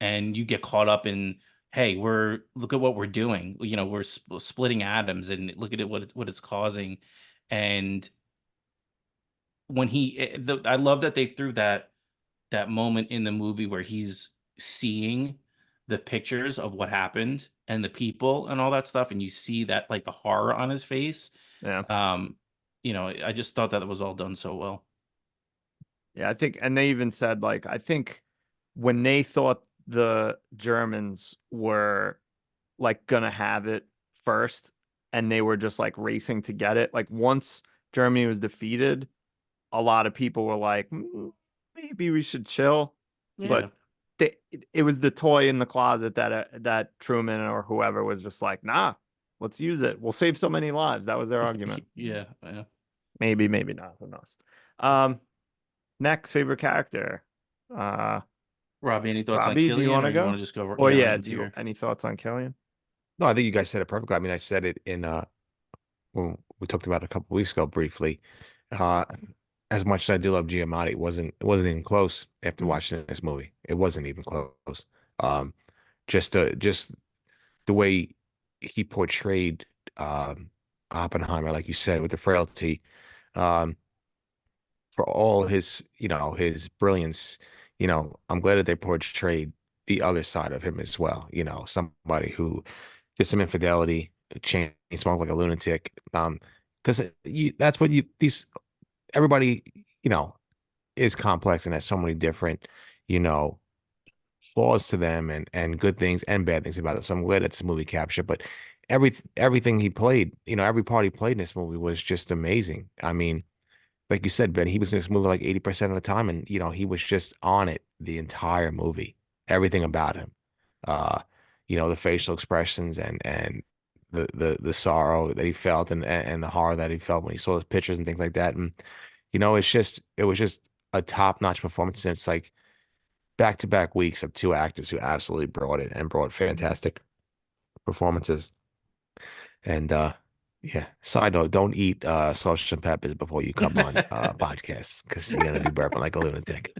and you get caught up in, hey, look at what we're doing. You know, we're splitting atoms, and look at it, what it's causing. And when I love that they threw that moment in the movie where he's seeing the pictures of what happened and the people and all that stuff, and you see that like the horror on his face. Yeah. You know, I just thought that it was all done so well. Yeah, I think, and they even said, like, I think when they thought the Germans were like gonna have it first and they were just like racing to get it, like once Germany was defeated, a lot of people were like, maybe we should chill. Yeah. But it was the toy in the closet that Truman or whoever was just like, nah, let's use it. We'll save so many lives. That was their argument. Yeah. Maybe, maybe not. Who knows? Next favorite character. Robbie, any thoughts on Robbie, do you Cillian, want or to you go? want to just go Or right yeah, into your? any thoughts on Killian? No, I think you guys said it perfectly. I mean, I said it in when we talked about it a couple weeks ago briefly. Uh, as much as I do love Giamatti, it wasn't even close after watching this movie. It wasn't even close. Um, just the way he portrayed Oppenheimer, like you said, with the frailty, um, for all his, his brilliance, I'm glad that they portrayed the other side of him as well. Somebody who did some infidelity, chain smoked like a lunatic. Because that's what everybody, is complex and has so many different, you know, flaws to them and good things and bad things about it. So I'm glad that this movie captured. But everything he played, every part he played in this movie was just amazing. I mean, like you said, Ben, he was in this movie like 80% of the time, and he was just on it the entire movie. Everything about him. Uh, the facial expressions and the sorrow that he felt and the horror that he felt when he saw his pictures and things like that. And it was just a top-notch performance. And it's like back-to-back weeks of two actors who absolutely brought it and brought fantastic performances. And yeah, side note, don't eat sausage and peppers before you come on podcasts because you're gonna be burping like a lunatic.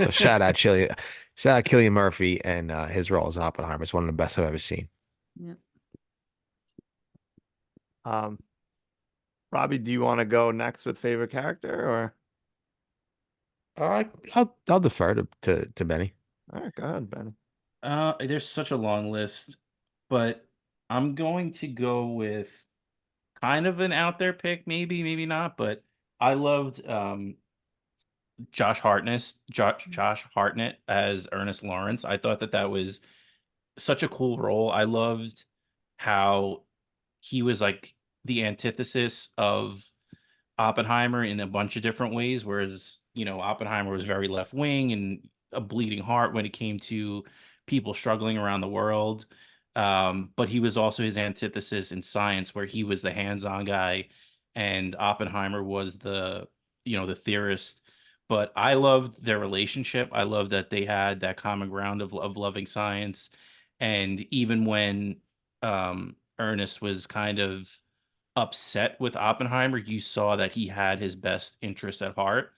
So shout out Cillian Murphy and his role as Oppenheimer. It's one of the best I've ever seen. Yeah. Robbie, do you want to go next with favorite character or? All right, I'll defer to Benny. All right, go ahead, Benny. There's such a long list, but I'm going to go with kind of an out there pick, maybe not, but I loved Josh Hartnett as Ernest Lawrence. I thought that was such a cool role. I loved how he was like the antithesis of Oppenheimer in a bunch of different ways, whereas, Oppenheimer was very left wing and a bleeding heart when it came to people struggling around the world. But he was also his antithesis in science, where he was the hands-on guy and Oppenheimer was the theorist. But I loved their relationship. I loved that they had that common ground of loving science. And even when Ernest was kind of upset with Oppenheimer, you saw that he had his best interests at heart.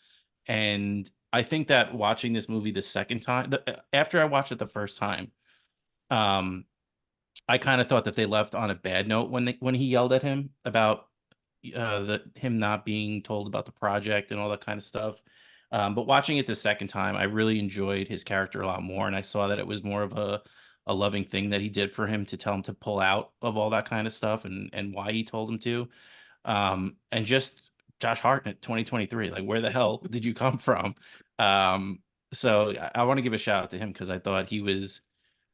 And I think that watching this movie the second time, after I watched it the first time, I kind of thought that they left on a bad note when he yelled at him about him not being told about the project and all that kind of stuff. But watching it the second time, I really enjoyed his character a lot more, and I saw that it was more of a loving thing that he did for him to tell him to pull out of all that kind of stuff and why he told him to. And just Josh Hartnett 2023. Like, where the hell did you come from? So I want to give a shout out to him because I thought he was,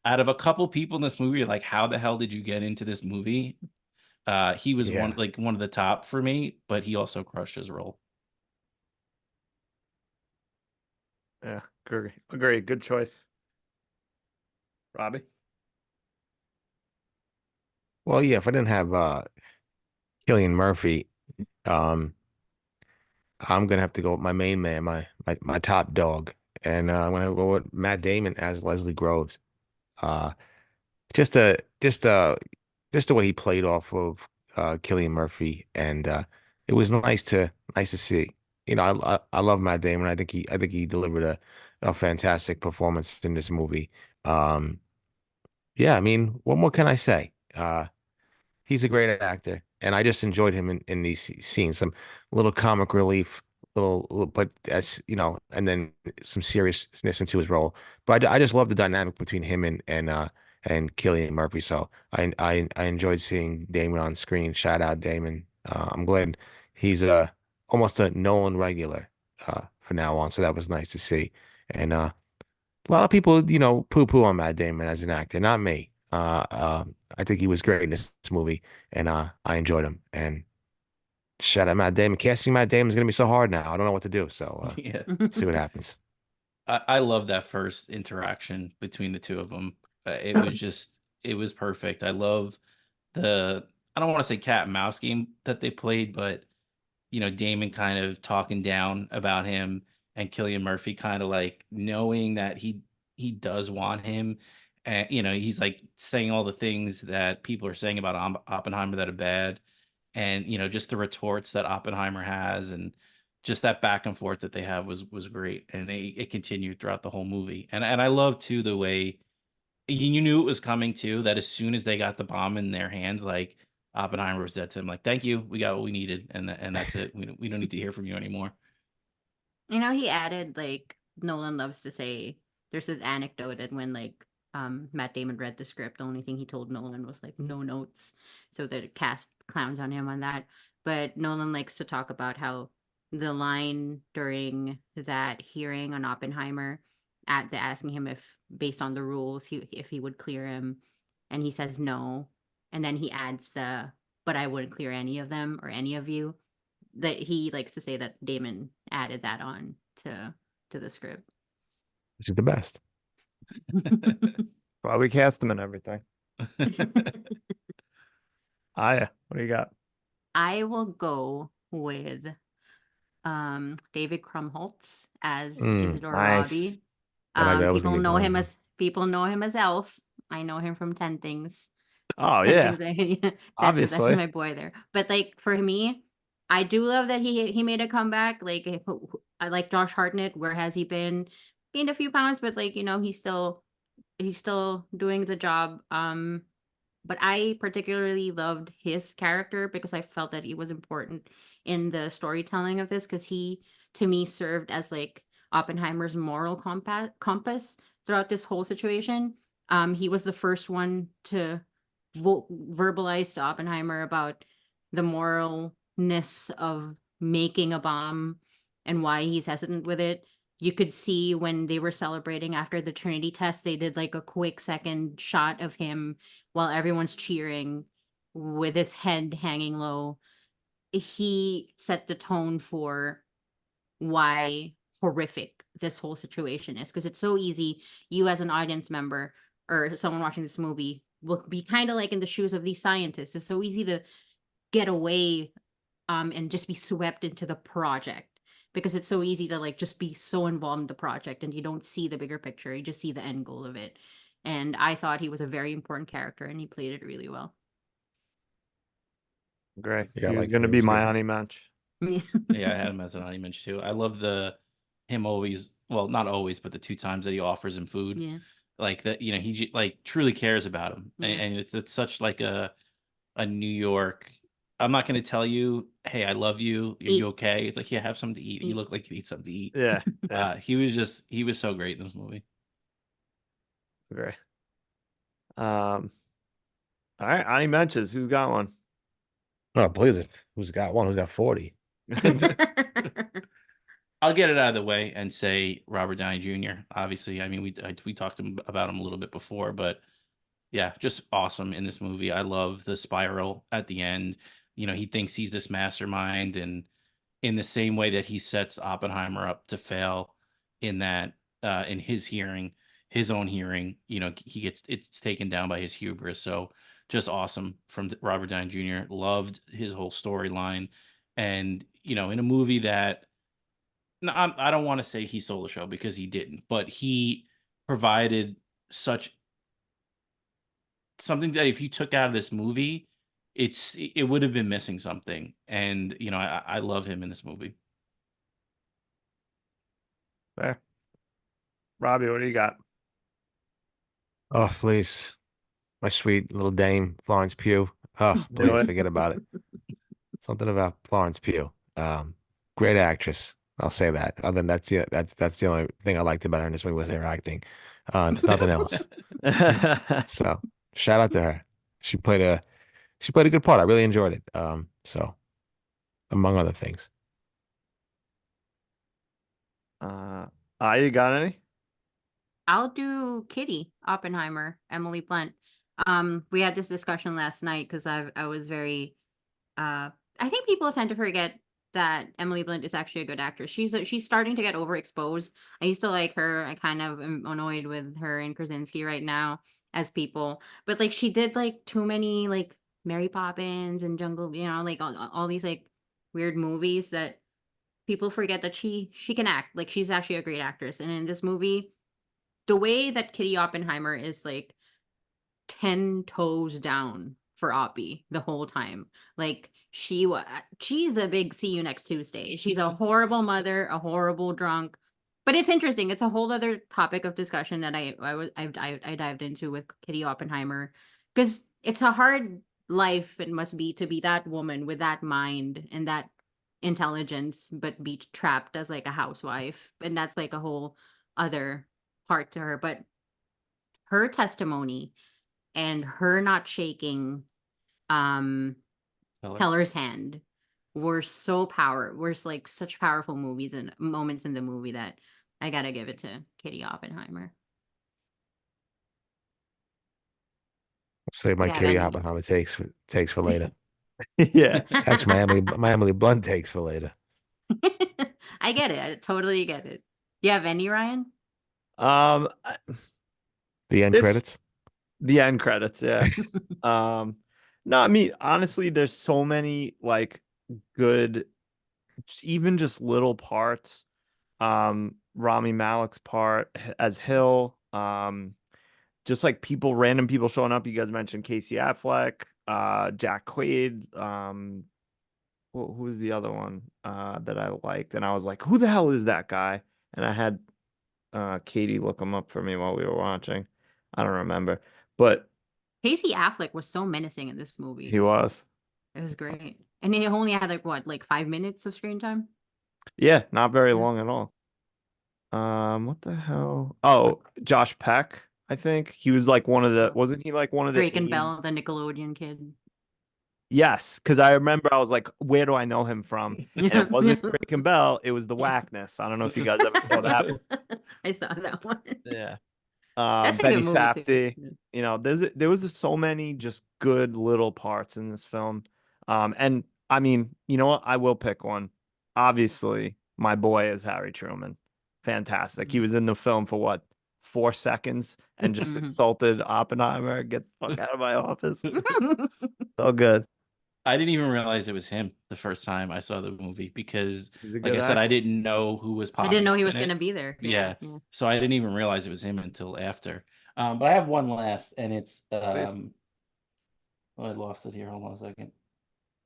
out of a couple people in this movie, like, how the hell did you get into this movie? He was Yeah. one of the top for me, but he also crushed his role. Yeah, agree. Good choice. Robbie? Well, yeah, if I didn't have Cillian Murphy, um, I'm gonna have to go with my main man, my top dog, and I'm gonna go with Matt Damon as Leslie Groves. Uh, just a just the way he played off of Cillian Murphy, and it was nice to see. You know, I love Matt Damon. I think he delivered a fantastic performance in this movie. Um, yeah, I mean, what more can I say? He's a great actor, and I just enjoyed him in these scenes. Some little comic relief, but that's and then some seriousness into his role. But I just love the dynamic between him and Cillian Murphy. So I enjoyed seeing Damon on screen. Shout out Damon. I'm glad he's almost a Nolan regular from now on. So that was nice to see. And a lot of people, poo-poo on Matt Damon as an actor, not me. I think he was great in this movie, and I enjoyed him. And shout out Matt Damon. Casting Matt Damon is gonna be so hard now. I don't know what to do. So Yeah. see what happens. I love that first interaction between the two of them. It was perfect. I love I don't want to say cat and mouse game that they played, but Damon kind of talking down about him and Cillian Murphy kind of like knowing that he does want him. And he's like saying all the things that people are saying about Oppenheimer that are bad. And just the retorts that Oppenheimer has, and just that back and forth that they have was great. And it continued throughout the whole movie. And I love too the way you knew it was coming too, that as soon as they got the bomb in their hands, like Oppenheimer was dead to him, like, thank you, we got what we needed, and that's it. We don't need to hear from you anymore. He added, like, Nolan loves to say, there's this anecdote that when, like, Matt Damon read the script, the only thing he told Nolan was, like, no notes. So the cast clowns on him on that. But Nolan likes to talk about how the line during that hearing on Oppenheimer, at the asking him if, based on the rules, if he would clear him, and he says no, and then he adds but I wouldn't clear any of them or any of you, that he likes to say that Damon added that on to the script. Which is the best. Well, we cast him and everything. Aya, what do you got? I will go with David Krumholtz as Isidore Robbie. Nice. That was gonna be mine. People know him as Elf. I know him from 10 Things. Oh 10 yeah, Things. That's obviously. my boy there. But like for me, I do love that he made a comeback. Like I like Josh Hartnett. Where has he been? Gained a few pounds, but like he's still doing the job. But I particularly loved his character because I felt that he was important in the storytelling of this, because he, to me, served as like Oppenheimer's moral compass throughout this whole situation. He was the first one to verbalize to Oppenheimer about the moralness of making a bomb and why he's hesitant with it. You could see when they were celebrating after the Trinity test, they did like a quick second shot of him while everyone's cheering with his head hanging low. He set the tone for why horrific this whole situation is, because it's so easy, you as an audience member or someone watching this movie will be kind of like in the shoes of these scientists. It's so easy to get away and just be swept into the project, because it's so easy to like just be so involved in the project and you don't see the bigger picture, you just see the end goal of it. And I thought he was a very important character and he played it really well. Great. Yeah, He was like going to it be was my good. honey match. Yeah, I had him as an image too. I love him always, well, not always, but the two times that he offers him food, Yeah. like that, he like truly cares about him. Yeah. And it's such like a New York. I'm not going to tell you, hey, I love you. Are you okay? It's like, yeah, have something to eat. You look like you need something to eat. Yeah. Yeah. He was so great in this movie. Great. All right. Honey matches. Who's got one? Oh, please. Who's got one? Who's got 40? I'll get it out of the way and say Robert Downey Jr. Obviously, I mean, we talked about him a little bit before, but yeah, just awesome in this movie. I love the spiral at the end. He thinks he's this mastermind, and in the same way that he sets Oppenheimer up to fail in that in his own hearing, it's taken down by his hubris. So just awesome from Robert Downey Jr. Loved his whole storyline, and in a movie that no, I don't want to say he stole the show because he didn't, but he provided such something that if you took out of this movie, it would have been missing something. And I love him in this movie. Fair. Robbie, what do you got? Oh, please. My sweet little dame, Florence Pugh. Oh, Do please it. forget about it. Something about Florence Pugh. Great actress. I'll say that. Other than that's the only thing I liked about her in this movie was her acting. Nothing else. So shout out to her. She played a good part. I really enjoyed it. So among other things. You got any? I'll do Kitty Oppenheimer, Emily Blunt. We had this discussion last night because I was very I think people tend to forget that Emily Blunt is actually a good actress. She's starting to get overexposed. I used to like her. I kind of am annoyed with her and Krasinski right now as people. But like she did like too many like Mary Poppins and Jungle, like all these like weird movies that people forget that she can act. Like she's actually a great actress. And in this movie, the way that Kitty Oppenheimer is like 10 toes down for Oppie the whole time. Like she's a big see you next Tuesday. She's a horrible mother, a horrible drunk. But it's interesting. It's a whole other topic of discussion that I dived into with Kitty Oppenheimer because it's a hard life it must be to be that woman with that mind and that intelligence but be trapped as like a housewife, and that's like a whole other part to her. But her testimony and her not shaking Heller's hand were like such powerful movies and moments in the movie that I gotta give it to Kitty Oppenheimer. Say my Yeah, Kitty any. Oppenheimer takes for later. Yeah. Actually, my Emily Blunt takes for later. I get it. I totally get it. You have any, Ryan? I- The end This- credits. The end credits, yeah. No, I mean, honestly, there's so many like good, even just little parts. Rami Malek's part as Hill. Just like random people showing up. You guys mentioned Casey Affleck, Jack Quaid. Who's the other one that I liked? And I was like, who the hell is that guy? And I had Katie look him up for me while we were watching. I don't remember, but Casey Affleck was so menacing in this movie. he was. It was great. And he only had like 5 minutes of screen time? Yeah, not very Yeah. long at all. What the hell? Oh, Josh Peck, I think. He was like wasn't he like one of the Drake and aides? Bell, the Nickelodeon kid. Yes, because I remember I was like, where do I know him from? And it wasn't Drake and Bell, it was the Whackness. I don't know if you guys ever saw that. I saw that one. Yeah. That's a Betty good movie Safdie. too. There was just so many just good little parts in this film. And I mean, you know what? I will pick one. Obviously, my boy is Harry Truman. Fantastic. He was in the film for what, 4 seconds and just insulted Oppenheimer. Get the fuck out of my office. So good. I didn't even realize it was him the first time I saw the movie because, He's a like good I said, I actor. didn't know who was I popping didn't know up he was in going to it. be there. Yeah. So I didn't even realize it was him until after. But I have one last, and it's Please. oh, I lost it here. Hold on a second.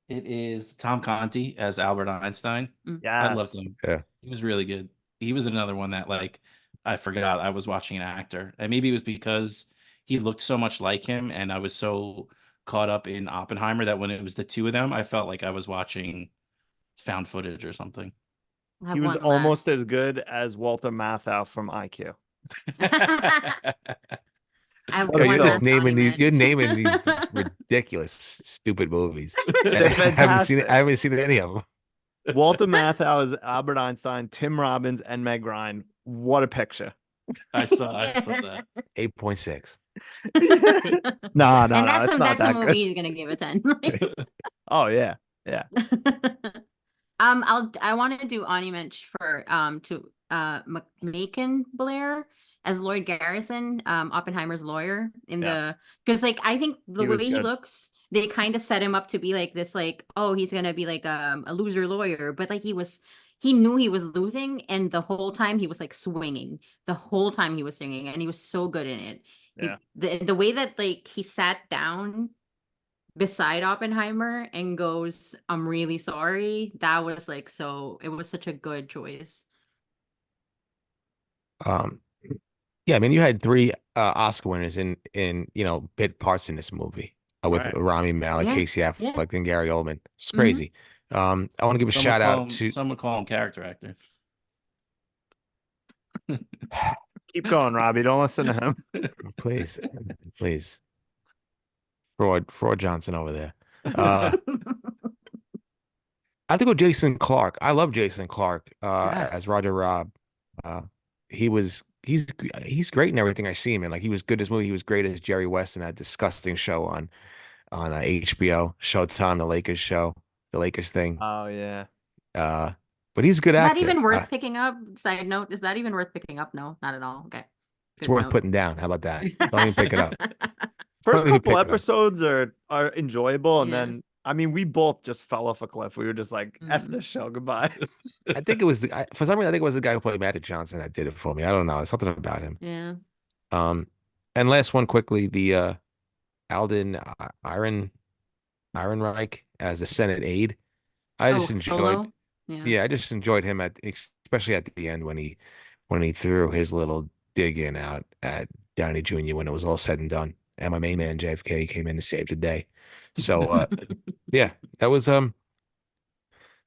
It is Tom Conti as Albert Einstein. I loved Yes. him. Yeah. He was really good. He was another one that like I forgot I was watching an actor, and maybe it was because he looked so much like him, and I was so caught up in Oppenheimer that when it was the two of them, I felt like I was watching found footage or something. I He have was one almost last. as good as Walter Matthau from IQ. I have Oh, But one you're just last naming these. You're argument. naming these just ridiculous, stupid movies. They're I haven't seen. fantastic. I haven't seen any of them. Walter Matthau as Albert Einstein, Tim Robbins, and Meg Ryan. What a picture. I saw that. 8.6. No, And it's not that's a that movie good. he's gonna give a 10. Oh yeah, yeah. I want to do monument for Macon Blair as Lloyd Garrison, Oppenheimer's lawyer in Yeah. the because like I think the He was way he good. looks, they kind of set him up to be like this, like, oh, he's gonna be like a loser lawyer, but like he knew he was losing, and the whole time he was like swinging, the whole time he was singing, and he was so good in it. Yeah. The way that like he sat down beside Oppenheimer and goes, "I'm really sorry." That was like it was such a good choice. Yeah, I mean, you had three Oscar winners in bit parts in this movie with Right. Rami Malek, Yeah, Casey yeah. Affleck, and Gary Oldman. It's Mhm. crazy. I want to give a shout out to Some would call him character actor. Keep going, Robbie. Don't listen to him. please, please, Fraud Johnson over there. I think with Jason Clarke. I love Jason Clarke as Yes. Roger Robb. He's great in everything I see him in. Like he was good in this movie. He was great as Jerry West in that disgusting show on HBO, Showtime, the Lakers show, the Lakers thing. Oh yeah. But he's a good Is that actor. even worth picking up? Side note, is that even worth picking up? No, not at all. Okay. It's Good worth note. putting down. How about that? Don't even pick it up. First Don't even couple pick it up. episodes are enjoyable, and Yeah. then I mean we both just fell off a cliff. We were just like, F Mhm. this show, goodbye. I think it was for some reason I think it was the guy who played Magic Johnson that did it for me. I don't know. There's something about him. Yeah. And last one quickly, the Alden Ehrenreich as the Senate aide. I just enjoyed. Solo. Yeah. Yeah, I just enjoyed him especially at the end when he threw his little dig in out at Downey Jr. when it was all said and done. And my main man JFK came in to save the day. So yeah, that was so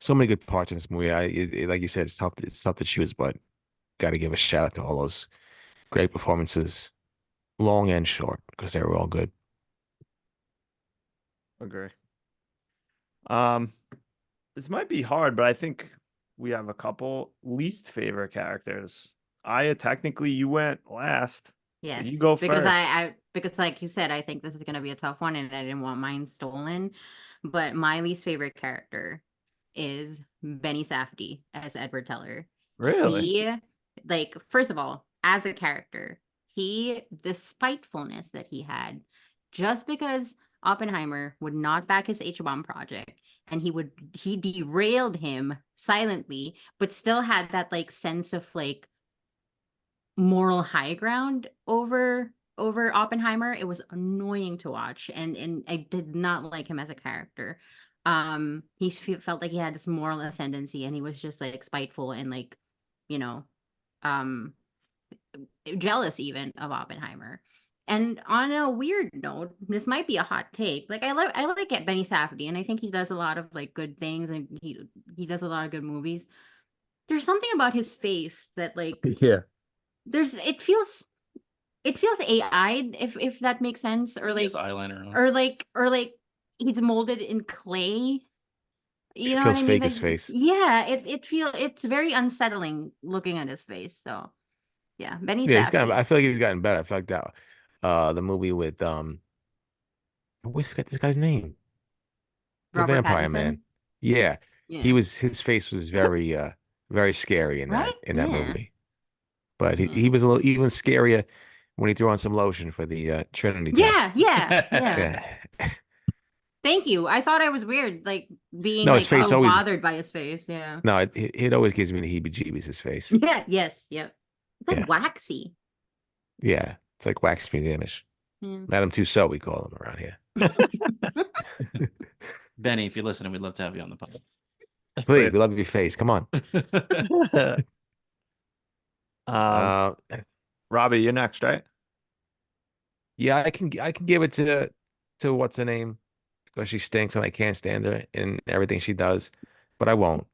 many good parts in this movie. Like you said, it's tough to choose, but got to give a shout out to all those great performances, long and short, because they were all good. Agree. This might be hard, but I think we have a couple least favorite characters. Aya, technically, you went last. Yes. So you go because first. because like you said, I think this is gonna be a tough one, and I didn't want mine stolen. But my least favorite character is Benny Safdie as Edward Teller. Really? He, like, first of all, as a character, the spitefulness that he had, just because Oppenheimer would not back his H-bomb project, and he derailed him silently, but still had that like sense of like moral high ground over Oppenheimer. It was annoying to watch, and I did not like him as a character. He felt like he had this moral ascendancy, and he was just like spiteful and like, you know, um jealous even of Oppenheimer. And on a weird note, this might be a hot take. Like I like Benny Safdie, and I think he does a lot of like good things, and he does a lot of good movies. There's something about his face that like Yeah. it feels AI, if that makes sense, or He like has eyeliner on. or like he's molded in clay. You It know feels what I mean? fake as Like, face. yeah, it's very unsettling looking at his face. So yeah, Benny Yeah, Safdie. I feel like he's gotten better. I feel like that the movie with I always forget this guy's name. The Robert Vampire Man. Pattinson. Yeah. Yeah. His face was very scary in Right? that Yeah. movie. But he was a little even scarier when he threw on some lotion for the Trinity test. Yeah. Yeah. Thank you. I thought I was weird, like being No, his like face so always bothered by his face. Yeah. no, it always gives me the heebie-jeebies, his face. Yeah. Yes. Yep. It's like Yeah. waxy. Yeah. It's like wax museumish. Yeah. Madame Tussauds, we call him around here. Benny, if you're listening, we'd love to have you on the pod. Please, we love your face. Come on. Robbie, you're next, right? Yeah, I can give it to what's her name because she stinks and I can't stand her in everything she does, but I won't.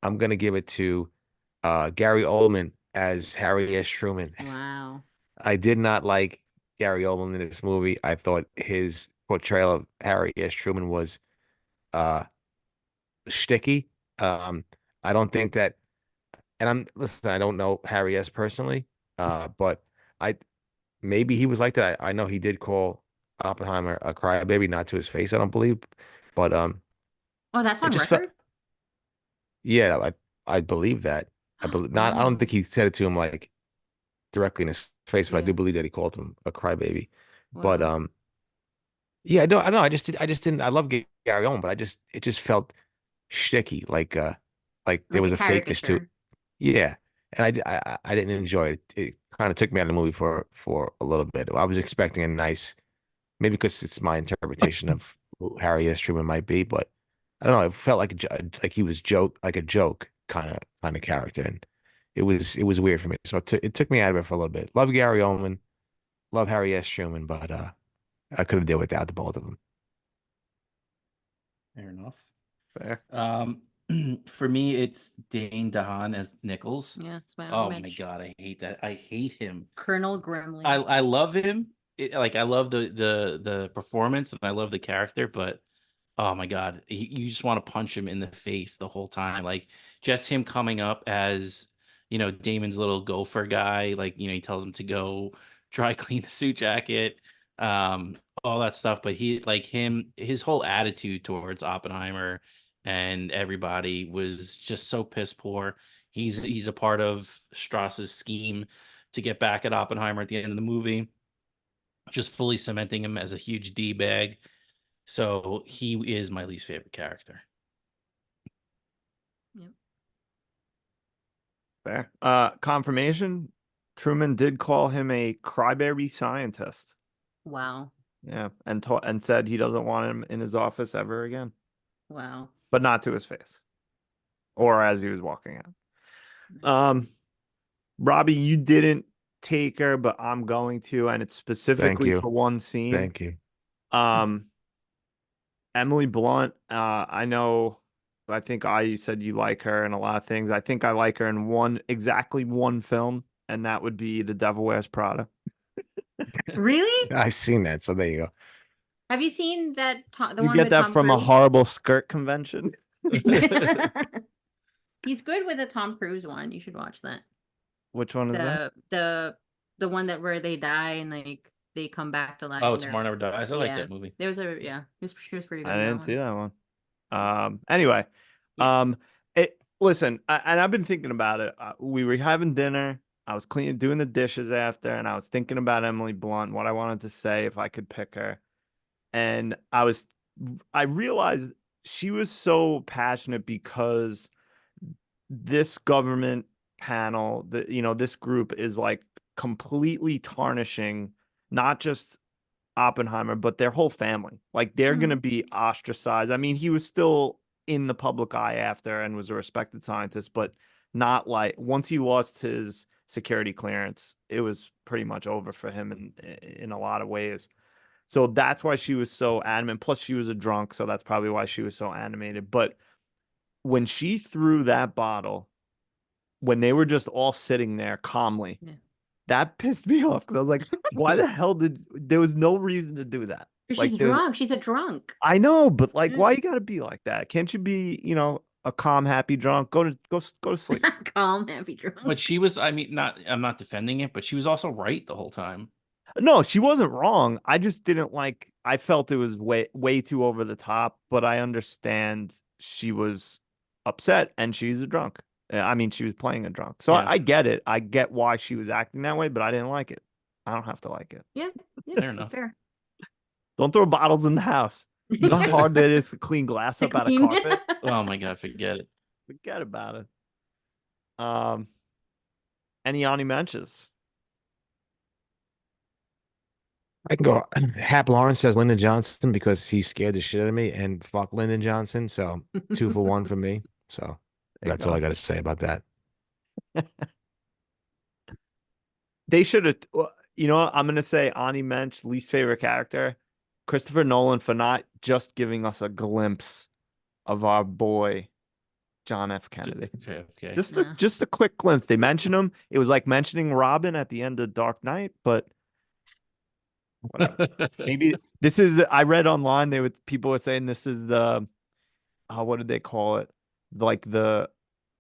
I'm gonna give it to Gary Oldman as Harry S. Truman. Wow. I did not like Gary Oldman in this movie. I thought his portrayal of Harry S. Truman was shticky. I don't think that, and listen, I don't know Harry S. personally, but I maybe he was like that. I know he did call Oppenheimer a crybaby, not to his face, I don't believe, but Oh, that's it on just felt, record? yeah, I believe that. I believe not. I don't Wow. think he said it to him like directly in his face, but I Yeah. do believe that he called him a crybaby. But Wow. yeah, I know. I just didn't. I love Gary Oldman, but it just felt shticky, like there Like a was a fakeness to it. caricature. Yeah, and I didn't enjoy it. It kind of took me out of the movie for a little bit. I was expecting a nice, maybe because it's my interpretation of who Harry S. Truman might be, but I don't know. It felt like like he was like a joke kind of character, and it was weird for me. So it took me out of it for a little bit. Love Gary Oldman, love Harry S. Truman, but I could have did without the both of them. Fair enough. Fair. For me, it's Dane DeHaan as Nichols. Yeah, it's my Oh own my Mitch. God, I hate that. I hate him. Colonel Grimley. I love him. Like I love the performance and I love the character, but oh my God, you just want to punch him in the face the whole time. Like just him coming up as, Damon's little gopher guy. Like, he tells him to go dry clean the suit jacket, all that stuff. But his whole attitude towards Oppenheimer and everybody was just so piss poor. He's a part of Strauss's scheme to get back at Oppenheimer at the end of the movie, just fully cementing him as a huge D bag. So he is my least favorite character. Yep. Fair. Confirmation. Truman did call him a crybaby scientist. Wow. Yeah, and said he doesn't want him in his office ever again, Wow. but not to his face or as he was walking out. Robbie, you didn't take her, but I'm going to, and it's Thank specifically you, for one scene. thank you. Um, Emily Blunt. I know. I think you said you like her in a lot of things. I think I like her in exactly one film, and that would be The Devil Wears Prada. Really? I've seen that, so there you go. Have you seen the You one get with that Tom from a Cruise? horrible skirt convention. He's good with the Tom Cruise one. You should watch that. Which one is that? The one where they die and like they come back to life. Oh, And Tomorrow Never Dies. I like yeah. that movie. There was she was pretty good I in that didn't see one. that one. Anyway, Yeah. listen, and I've been thinking about it. We were having dinner. I was doing the dishes after, and I was thinking about Emily Blunt, what I wanted to say if I could pick her. And I realized she was so passionate because this government panel, this group is like completely tarnishing not just Oppenheimer, but their whole family. Like they're going to be ostracized. I mean, he was still in the public eye after and was a respected scientist, but not like once he lost his security clearance, it was pretty much over for him in a lot of ways. So that's why she was so adamant. Plus, she was a drunk, so that's probably why she was so animated. But when she threw that bottle, when they were just all sitting there calmly, Yeah. that pissed me off because I was like, why the hell there was no reason to do that? Like She's drunk. She's a drunk. I know, but like, Yeah. why you gotta be like that? Can't you be, a calm, happy drunk? Go to sleep. Calm, happy drunk. But she was, I'm not defending it, but she was also right the whole time. No, she wasn't wrong. I just didn't like. I felt it was way too over the top. But I understand she was upset and she's a drunk. I mean, she was playing a drunk, so Yeah. I get it. I get why she was acting that way, but I didn't like it. I don't have to like it. Yeah. Fair enough. Fair. Don't throw bottles in the house. You know how hard that is to clean glass up out of carpet? Oh my God, forget it. Forget about it. Any Yanni mentions? I can go. Hap Lawrence says Lyndon Johnson because he scared the shit out of me, and fuck Lyndon Johnson. So 2 for 1 for me. So There you that's all go. I got to say about that. They should have. You know what? I'm gonna say Ani Mensch, least favorite character, Christopher Nolan, for not just giving us a glimpse of our boy John F. Kennedy. Okay. Just a quick glimpse. They mentioned him. It was like mentioning Robin at the end of Dark Knight, but whatever. Maybe this is. I read online. People were saying this is the. What did they call it? like the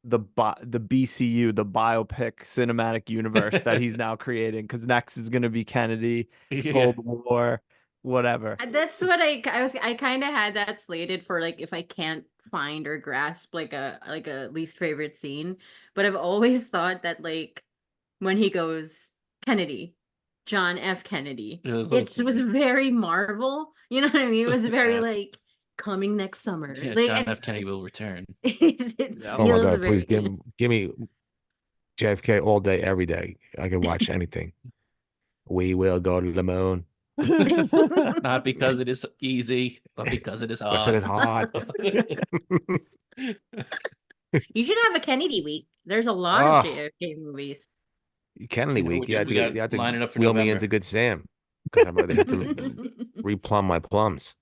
BCU, the biopic cinematic universe that he's now creating. Because next is going to be Kennedy, Yeah. Cold War, whatever. That's what I kind of had that slated for, like, if I can't find or grasp like a least favorite scene. But I've always thought that, like, when he goes Kennedy, John F. Kennedy, It was it was very Marvel. You know what I mean? It was very Yeah. like coming next summer. Yeah, Like, John and F. Kennedy will return. it Yeah. Oh my feels God, please very. give me JFK all day, every day. I can watch anything. We will go to the moon. Not because it is easy, but because it is Because it hard. is hot. You should have a Kennedy week. There's a lot of Oh, JFK movies. Kennedy week. You We got have to lining up for wheel me November. into Good Sam because I'm they have to replumb my plums.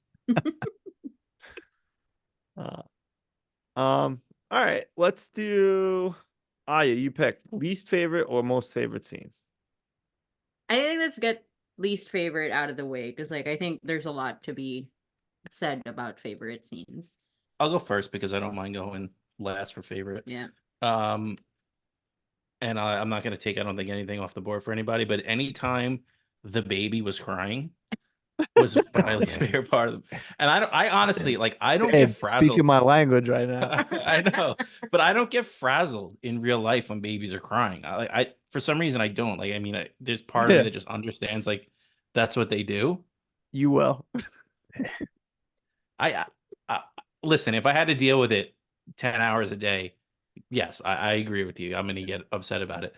Uh, all right, let's do Aya, you pick least favorite or most favorite scene. I think let's get least favorite out of the way, because, like, I think there's a lot to be said about favorite scenes. I'll go first because I don't mind going last for favorite. Yeah. And I'm not going to take, I don't think, anything off the board for anybody, but anytime the baby was crying was my least man. favorite part of them. And I honestly, like, I don't Babe, get frazzled. speaking my language right now. I know, but I don't get frazzled in real life when babies are crying. I for some reason I don't. Like, I mean, there's part of me Yeah. that just understands, like, that's what they do. You will. I listen, if I had to deal with it 10 hours a day, yes, I agree with you. I'm gonna get upset about it.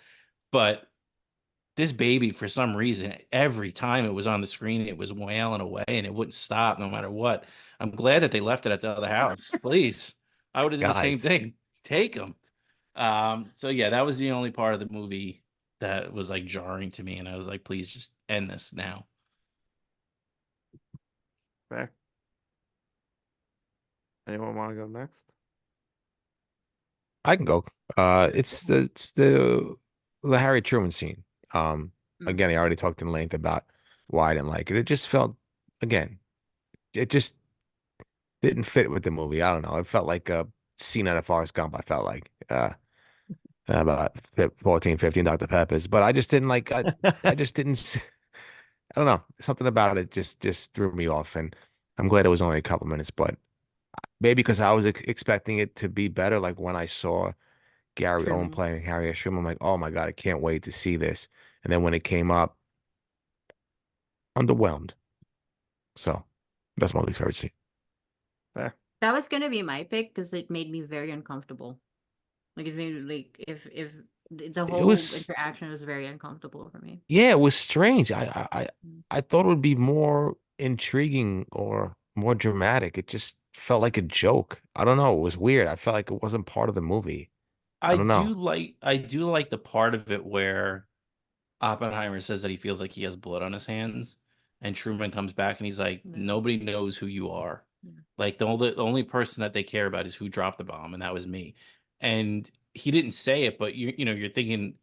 But this baby, for some reason, every time it was on the screen, it was wailing away and it wouldn't stop no matter what. I'm glad that they left it at the other house. Please. I would have did the same Guys. thing. Take them. So yeah, that was the only part of the movie that was, like, jarring to me, and I was like, please just end this now. Fair. Anyone want to go next? I can go. It's the Harry Truman scene. Again, I already talked in length about why I didn't like it. It just felt, again, it just didn't fit with the movie. I don't know. It felt like a scene out of Forrest Gump. I felt like about 14, 15 Dr. Peppers, but I just didn't like. I just didn't. I don't know. Something about it just threw me off, and I'm glad it was only a couple minutes, but maybe because I was expecting it to be better. Like when I saw Gary Owen Truman. playing Harry S. Truman, I'm like, oh my God, I can't wait to see this. And then when it came up, underwhelmed. So that's my least favorite scene. Fair. That was gonna be my pick because it made me very uncomfortable. Like, it made me, like, if the It whole was, interaction was very uncomfortable for me. yeah, it was strange. I thought it would be more intriguing or more dramatic. It just felt like a joke. I don't know. It was weird. I felt like it wasn't part of the movie. I don't know. I do like the part of it where Oppenheimer says that he feels like he has blood on his hands, and Truman comes back and he's like, Yeah. nobody knows who you are. Yeah. Like, the only person that they care about is who dropped the bomb, and that was me. And he didn't say it, but you're thinking,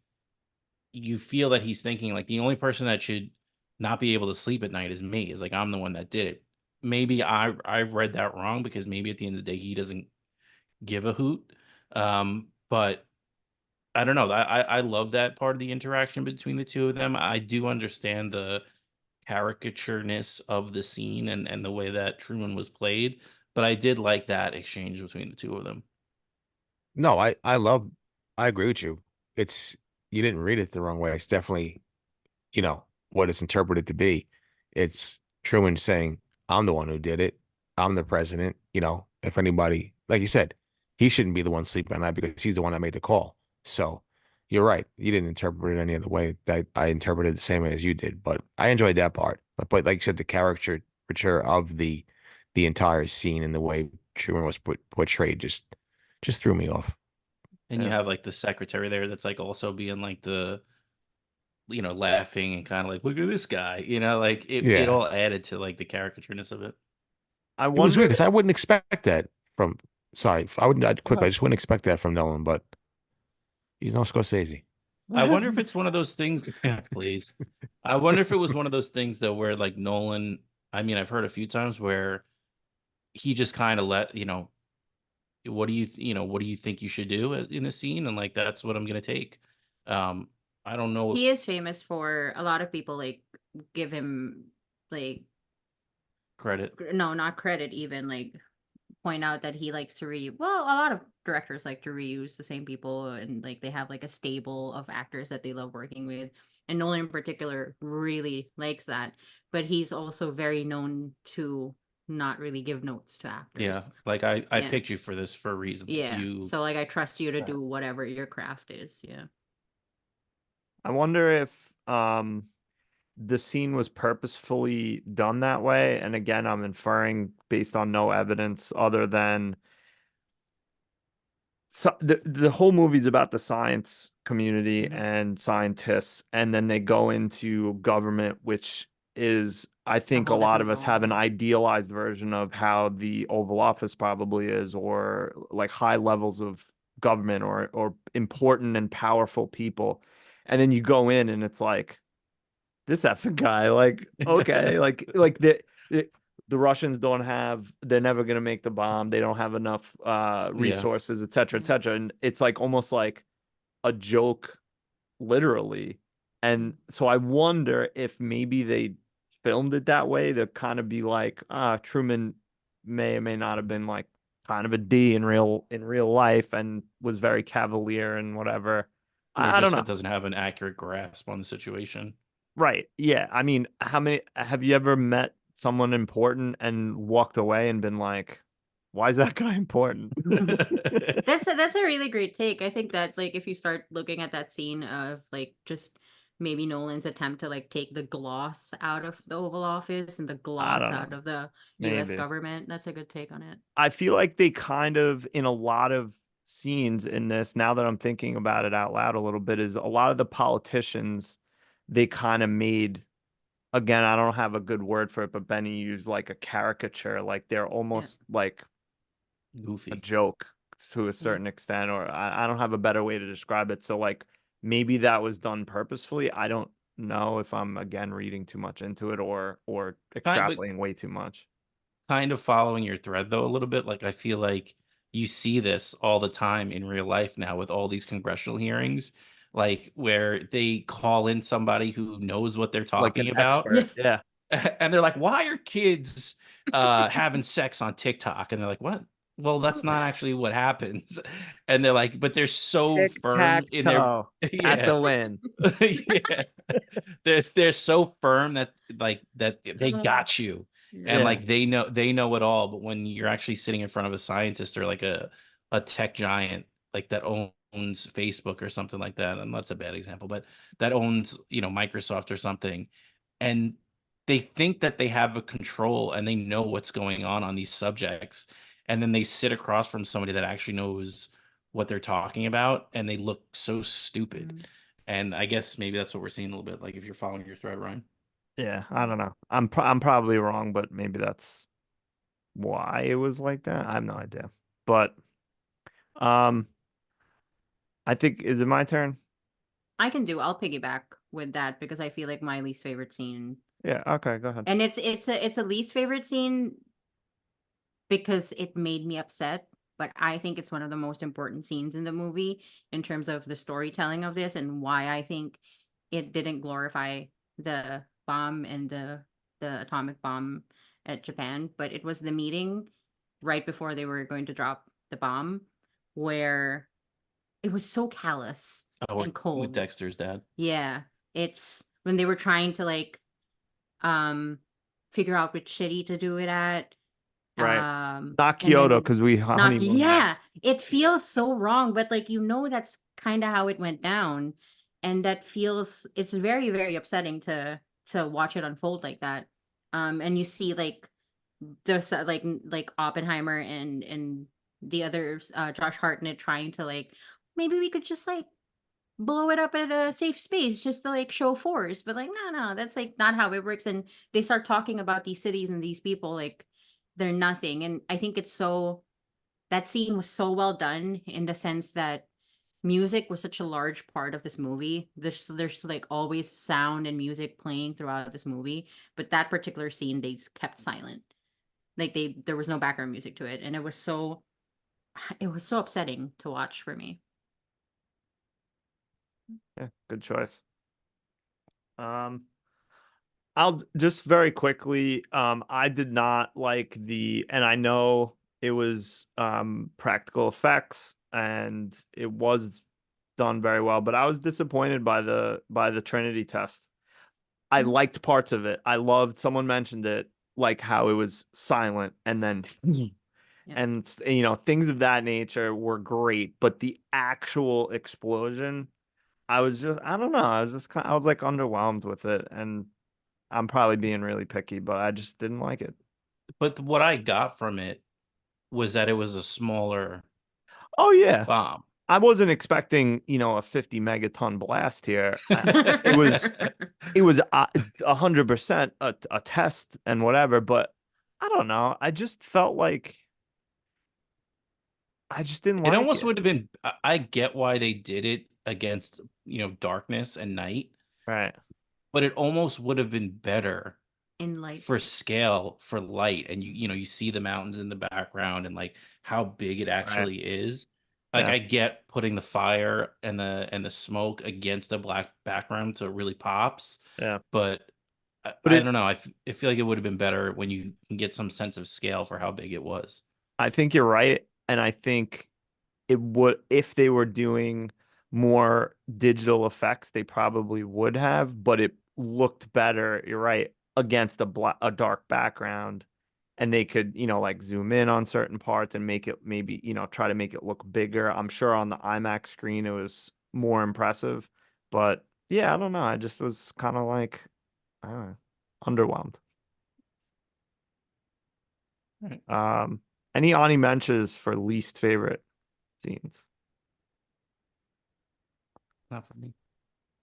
you feel that he's thinking, like, the only person that should not be able to sleep at night is me. Is like, I'm the one that did it. Maybe I've read that wrong, because maybe at the end of the day he doesn't give a hoot. But I don't know. I love that part of the interaction between the two of them. I do understand the caricatureness of the scene and the way that Truman was played, but I did like that exchange between the two of them. No, I agree with you. It's you didn't read it the wrong way. It's definitely, what it's interpreted to be. It's Truman saying, I'm the one who did it. I'm the president. If anybody, like you said, he shouldn't be the one sleeping at night because he's the one that made the call. So you're right. You didn't interpret it any other way. That I interpreted it the same way as you did, but I enjoyed that part. But like you said, the caricature of the entire scene and the way Truman was portrayed just threw me off. And you Yeah. have, like, the secretary there that's, like, also being, like, the laughing and kind of like, look at this guy, like, it Yeah. all added to, like, the caricatureness of it. I It was weird wonder. because I wouldn't expect that from. Sorry, I just wouldn't expect that from Nolan, but he's no Scorsese. I wonder if it's one of those things. Yeah, please. I wonder if it was one of those things, though, where, like, Nolan, I mean, I've heard a few times where he just kind of let, what do you what do you think you should do in the scene, and like that's what I'm gonna take. um I don't know He if is famous for a lot of people like give him like credit. no, not credit even like point out that he likes to well, a lot of directors like to reuse the same people and like they have like a stable of actors that they love working with. And Nolan in particular really likes that. But he's also very known to not really give notes to Yeah, actors. like I Yeah. picked you for this for a reason. Like Yeah. you So like I trust you to Yeah. do whatever your craft is. Yeah. I wonder if the scene was purposefully done that way. And again, I'm inferring based on no evidence other than so the whole movie's about the science community Mhm. and scientists, and then they go into government, which is, I A think, a whole lot different of us have an ballgame. idealized version of how the Oval Office probably is, or like high levels of government or important and powerful people. And then you go in and it's like this effing guy, like, okay, like the Russians don't have, they're never gonna make the bomb. They don't have enough yeah. resources, et cetera, et Yeah. cetera. And it's like almost like a joke, literally. And so I wonder if maybe they filmed it that way to kind of be like, Truman may or may not have been like kind of a D in real life and was very cavalier and whatever. Or I don't just know. doesn't have an accurate grasp on the situation. Right. Yeah. I mean, how many have you ever met someone important and walked away and been like, why is that guy important? That's a really great take. I think that's like if you start looking at that scene of like just maybe Nolan's attempt to like take the gloss out of the Oval Office and the I gloss don't know. out of the US Maybe. government. That's a good take on it. I feel like they kind of, in a lot of scenes in this, now that I'm thinking about it out loud a little bit, is a lot of the politicians, they kind of made, again, I don't have a good word for it, but Benny used like a caricature. Like they're Yeah. almost like a Goofy. joke to a Yeah. certain extent, or I don't have a better way to describe it. So like maybe that was done purposefully. I don't know if I'm again reading too much into it or But extrapolating way too much. kind of following your thread though a little bit, like I feel like you see this all the time in real life now with all these congressional hearings, like where they call in somebody who knows what they're Like an talking about. Yeah. expert. Yeah. And they're like, "Why are kids having sex on TikTok?" And they're like, "What?" Well, that's not actually what happens. And they're like, but they're so Tic firm tac in their toe. That's yeah. a win. Yeah. They're so firm that like that they got you. And Yeah. like they know it all, but when you're actually sitting in front of a scientist or like a tech giant like that owns Facebook or something like that, and that's a bad example, but that owns, Microsoft or something, and they think that they have a control and they know what's going on these subjects, and then they sit across from somebody that actually knows what they're talking about and they look so stupid. Mm. And I guess maybe that's what we're seeing a little bit, like if you're following your thread, Ryan. Yeah. I don't know. I'm probably wrong, but maybe that's why it was like that. I have no idea. But um I think, is it my turn? I'll piggyback with that because I feel like my least favorite scene. Yeah. Okay. Go ahead. And it's a least favorite scene because it made me upset, but I think it's one of the most important scenes in the movie in terms of the storytelling of this and why I think it didn't glorify the bomb and the atomic bomb at Japan, but it was the meeting right before they were going to drop the bomb where it was so callous Oh, and with cold. Dexter's dad. Yeah, it's when they were trying to like um figure out which city to do it at Right. Not and Kyoto then because we not honeymooned there. yeah, it feels so wrong, but like that's kind of how it went down, and that feels it's very very upsetting to watch it unfold like that. And you see like like Oppenheimer and the others, Josh Hartnett trying to like maybe we could just like blow it up at a safe space just to like show force, but like no, that's like not how it works. And they start talking about these cities and these people like they're nothing. And I think that scene was so well done in the sense that music was such a large part of this movie. There's like always sound and music playing throughout this movie, but that particular scene they just kept silent. Like there was no background music to it, and it was so it was so upsetting to watch for me. Yeah, good choice. I'll just very quickly, I did not like and I know it was practical effects and it was done very well, but I was disappointed by the Trinity test. I Mhm. liked parts of it. I loved, someone mentioned it, like how it was silent and then Yeah. and things of that nature were great, but the actual explosion, I don't know, I was like underwhelmed with it, and I'm probably being really picky, but I just didn't like it. But what I got from it was that it was a smaller Oh yeah. bomb. I wasn't expecting, a 50 megaton blast here. It was 100% a test and whatever, but I don't know. I just felt like I just didn't It like almost it. would have been. I get why they did it against darkness and night, Right. but it almost would have been better In light. for scale for light, and you see the mountains in the background and like how big it Right. actually is. Like Yeah. I get putting the fire and the smoke against a black background so it really pops, Yeah. but But I don't know. I feel like it would have been better when you can get some sense of scale for how big it was. I think you're right. And I think it would, if they were doing more digital effects, they probably would have, but it looked better, you're right, against a dark background. And they could, like zoom in on certain parts and make it maybe, try to make it look bigger. I'm sure on the IMAX screen it was more impressive. But yeah, I don't know. I just was kind of like, I don't know, underwhelmed. Right. Um, any Ani mentions for least favorite scenes? Not for me.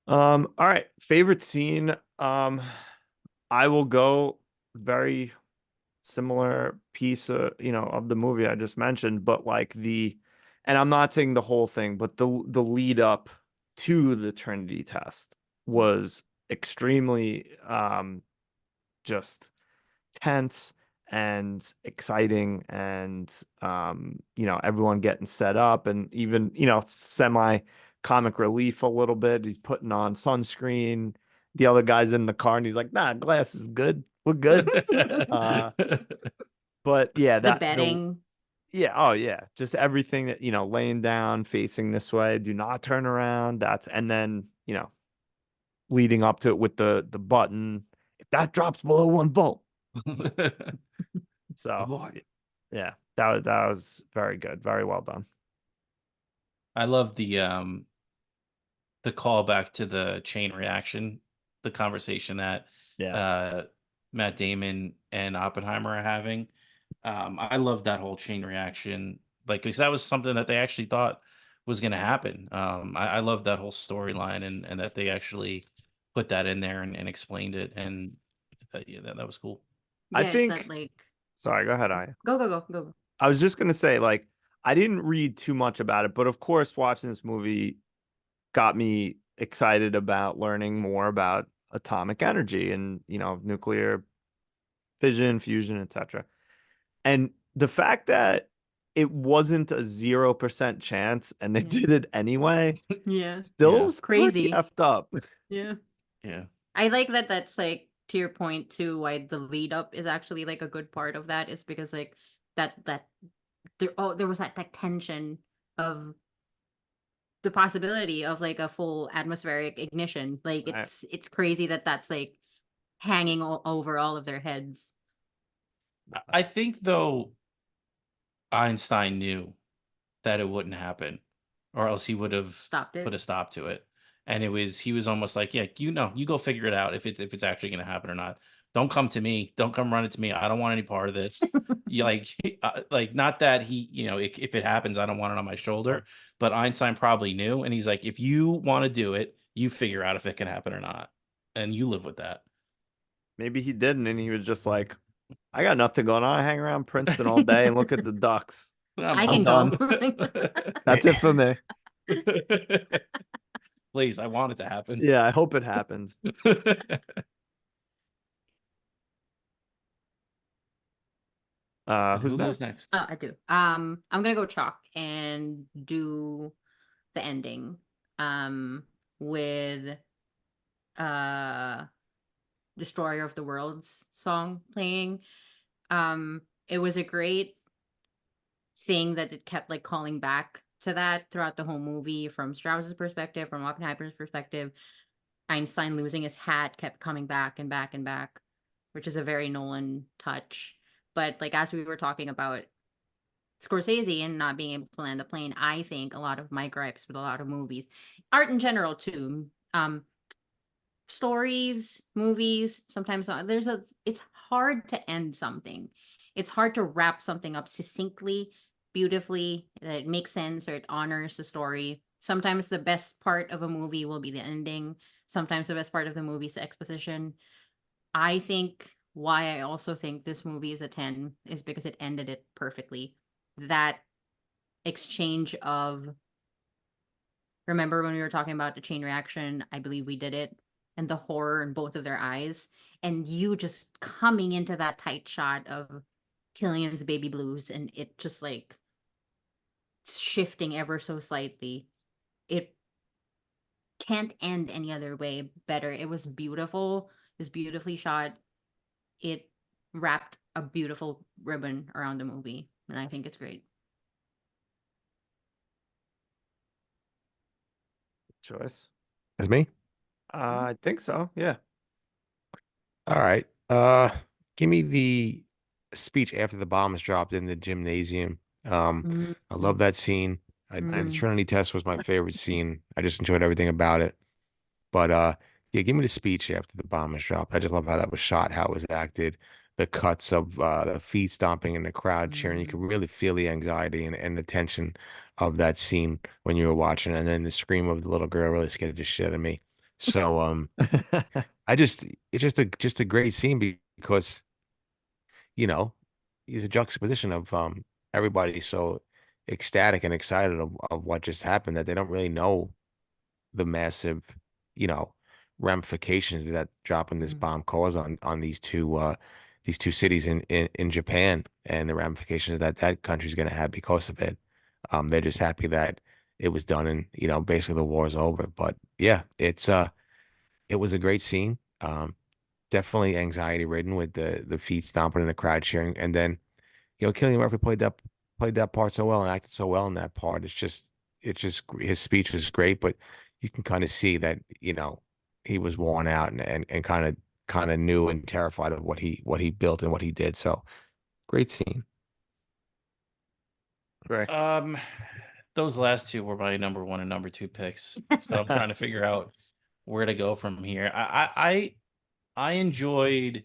All right, favorite scene. I will go very similar piece of the movie I just mentioned, but like and I'm not saying the whole thing, but the lead up to the Trinity test was extremely just tense and exciting, and everyone getting set up, and even semi comic relief a little bit. He's putting on sunscreen, the other guy's in the car and he's like, nah, glass is good, we're good. uh but yeah, The bedding. yeah, oh yeah, just everything that, laying down facing this way, do not turn around, and then leading up to it with the button, if that drops below 1 volt. So Abort. yeah, that was very good, very well done. I love the callback to the chain reaction, the conversation that Yeah, uh Matt Damon and Oppenheimer are having. I love that whole chain reaction, like because that was something that they actually thought was going to happen. I love that whole storyline and that they actually put that in there and explained it, and yeah, that was cool. I Yeah, it's that think. like Sorry, go ahead. I go. I was just gonna say, like, I didn't read too much about it, but of course, watching this movie got me excited about learning more about atomic energy and nuclear fission, fusion, etc. And the fact that it wasn't a 0% chance and they Yeah. did it anyway, Yeah. still Yeah, is pretty Crazy. effed up. Yeah. yeah. I like that that's like to your point too, why the lead up is actually like a good part of that is because like that there was that like tension of the possibility of like a full atmospheric ignition. Like Right. it's crazy that that's like hanging over all of their heads. I think though Einstein knew that it wouldn't happen, or else he would have Stopped put it. a stop to it. And he was almost like, yeah, you go figure it out if it's actually going to happen or not. Don't come to me. Don't come running to me. I don't want any part of this. You like not that he, if it happens, I don't want it on my shoulder. But Einstein probably knew, and he's like, if you want to do it, you figure out if it can happen or not, and you live with that. Maybe he didn't, and he was just like, I got nothing going on. I hang around Princeton all day and look at the ducks. I'm I I'm can done. go. done. That's it for me. Please, I want it to happen. Yeah, I hope it happens. And Who's who goes next? next? Oh, I do. I'm gonna go chalk and do the ending. With uh Destroyer of the Worlds song playing. It was a great thing that it kept like calling back to that throughout the whole movie, from Strauss's perspective, from Oppenheimer's perspective. Einstein losing his hat kept coming back and back and back, which is a very Nolan touch. But like as we were talking about Scorsese and not being able to land the plane, I think a lot of my gripes with a lot of movies, art in general too, stories, movies, sometimes it's hard to end something. It's hard to wrap something up succinctly, beautifully, that it makes sense or it honors the story. Sometimes the best part of a movie will be the ending. Sometimes the best part of the movie is the exposition. I think why I also think this movie is a 10 is because it ended it perfectly. That exchange of, remember when we were talking about the chain reaction, I believe we did it, and the horror in both of their eyes, and you just coming into that tight shot of Killian's baby blues, and it just like shifting ever so slightly. It can't end any other way better. It was beautiful. It was beautifully shot. It wrapped a beautiful ribbon around the movie, and I think it's great. Choice. That's me. I think so. Yeah. All right. Give me the speech after the bomb is dropped in the gymnasium. I love that scene. The Trinity test was my favorite scene. I just enjoyed everything about it. But yeah, give me the speech after the bomb is dropped. I just love how that was shot, how it was acted, the cuts of the feet stomping and the crowd cheering. You could really feel the anxiety and the tension of that scene when you were watching, and then the scream of the little girl really scared the shit out of me. So it's just a great scene because you know it's a juxtaposition of everybody so ecstatic and excited of what just happened that they don't really know the massive, you know, ramifications that dropping this bomb caused on these two cities in Japan and the ramifications that that country's going to have because of it. They're just happy that it was done and basically the war's over. But yeah, it was a great scene. Definitely anxiety ridden with the feet stomping and the crowd cheering, and then Cillian Murphy played that part so well and acted so well in that part. It's just his speech was great, but you can kind of see that he was worn out and kind of knew and terrified of what he built and what he did. So great scene. Great. Those last two were my number one and number two picks. So I'm trying to figure out where to go from here. I enjoyed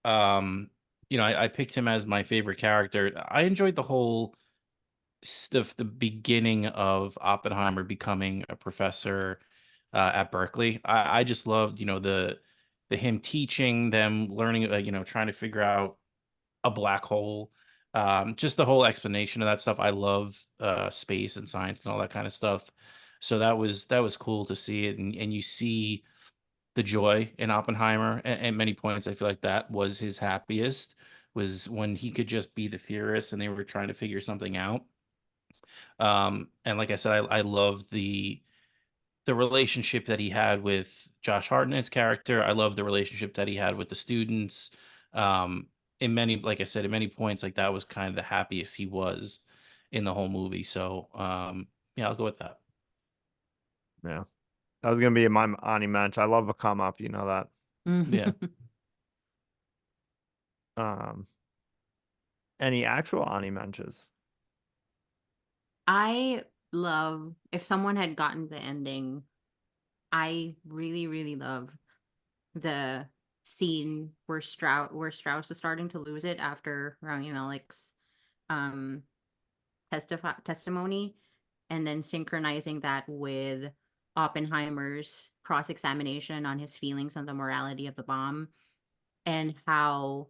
I picked him as my favorite character. I enjoyed the whole stuff, the beginning of Oppenheimer becoming a professor at Berkeley. I just loved, the him teaching them, learning, trying to figure out a black hole. Just the whole explanation of that stuff. I love space and science and all that kind of stuff. So that was cool to see it, and you see the joy in Oppenheimer. At many points, I feel like that was his happiest, was when he could just be the theorist and they were trying to figure something out. And like I said, I love the relationship that he had with Josh Hartnett's character. I love the relationship that he had with the students. In many, like I said, in many points, like that was kind of the happiest he was in the whole movie. So yeah, I'll go with that. Yeah. That was gonna be my Ani Mensch. I love a come up, you know that. Yeah. Um, any actual Ani Menches? I love, if someone had gotten the ending, I really, really love the scene where Strauss is starting to lose it after Rami Malek's um testimony, and then synchronizing that with Oppenheimer's cross-examination on his feelings on the morality of the bomb, and how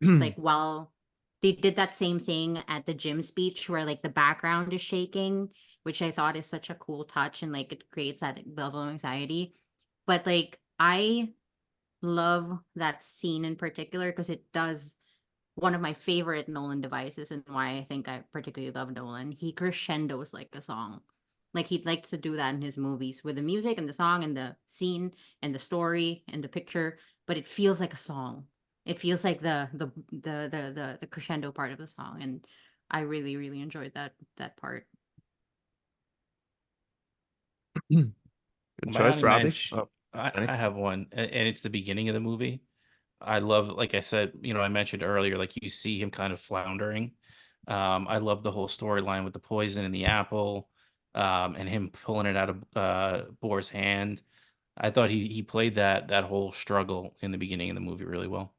like while they did that same thing at the gym speech where like the background is shaking, which I thought is such a cool touch, and like it creates that level of anxiety. But like I love that scene in particular because it does one of my favorite Nolan devices and why I think I particularly love Nolan. He crescendos like a song. Like he likes to do that in his movies with the music and the song and the scene and the story and the picture, but it feels like a song. It feels like the crescendo part of the song, and I really really enjoyed that part. Good My choice, only Robbie. mensch, Oh, Benny. I have one, and it's the beginning of the movie. I love, like I said, I mentioned earlier, like you see him kind of floundering. I love the whole storyline with the poison in the apple, and him pulling it out of Boar's hand. I thought he played that whole struggle in the beginning of the movie really well.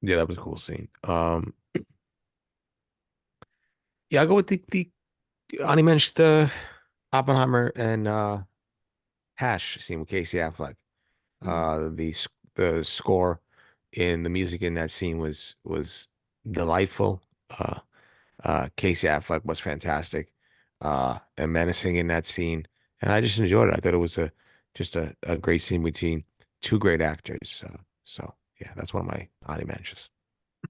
Yeah, that was a cool scene. Yeah, I'll go with the Ani mentioned the Oppenheimer and Hash scene with Casey Affleck. The score and the music in that scene was delightful. Casey Affleck was fantastic, and menacing in that scene, and I just enjoyed it. I thought it was a great scene between two great actors. So yeah, that's one of my Ani mentions.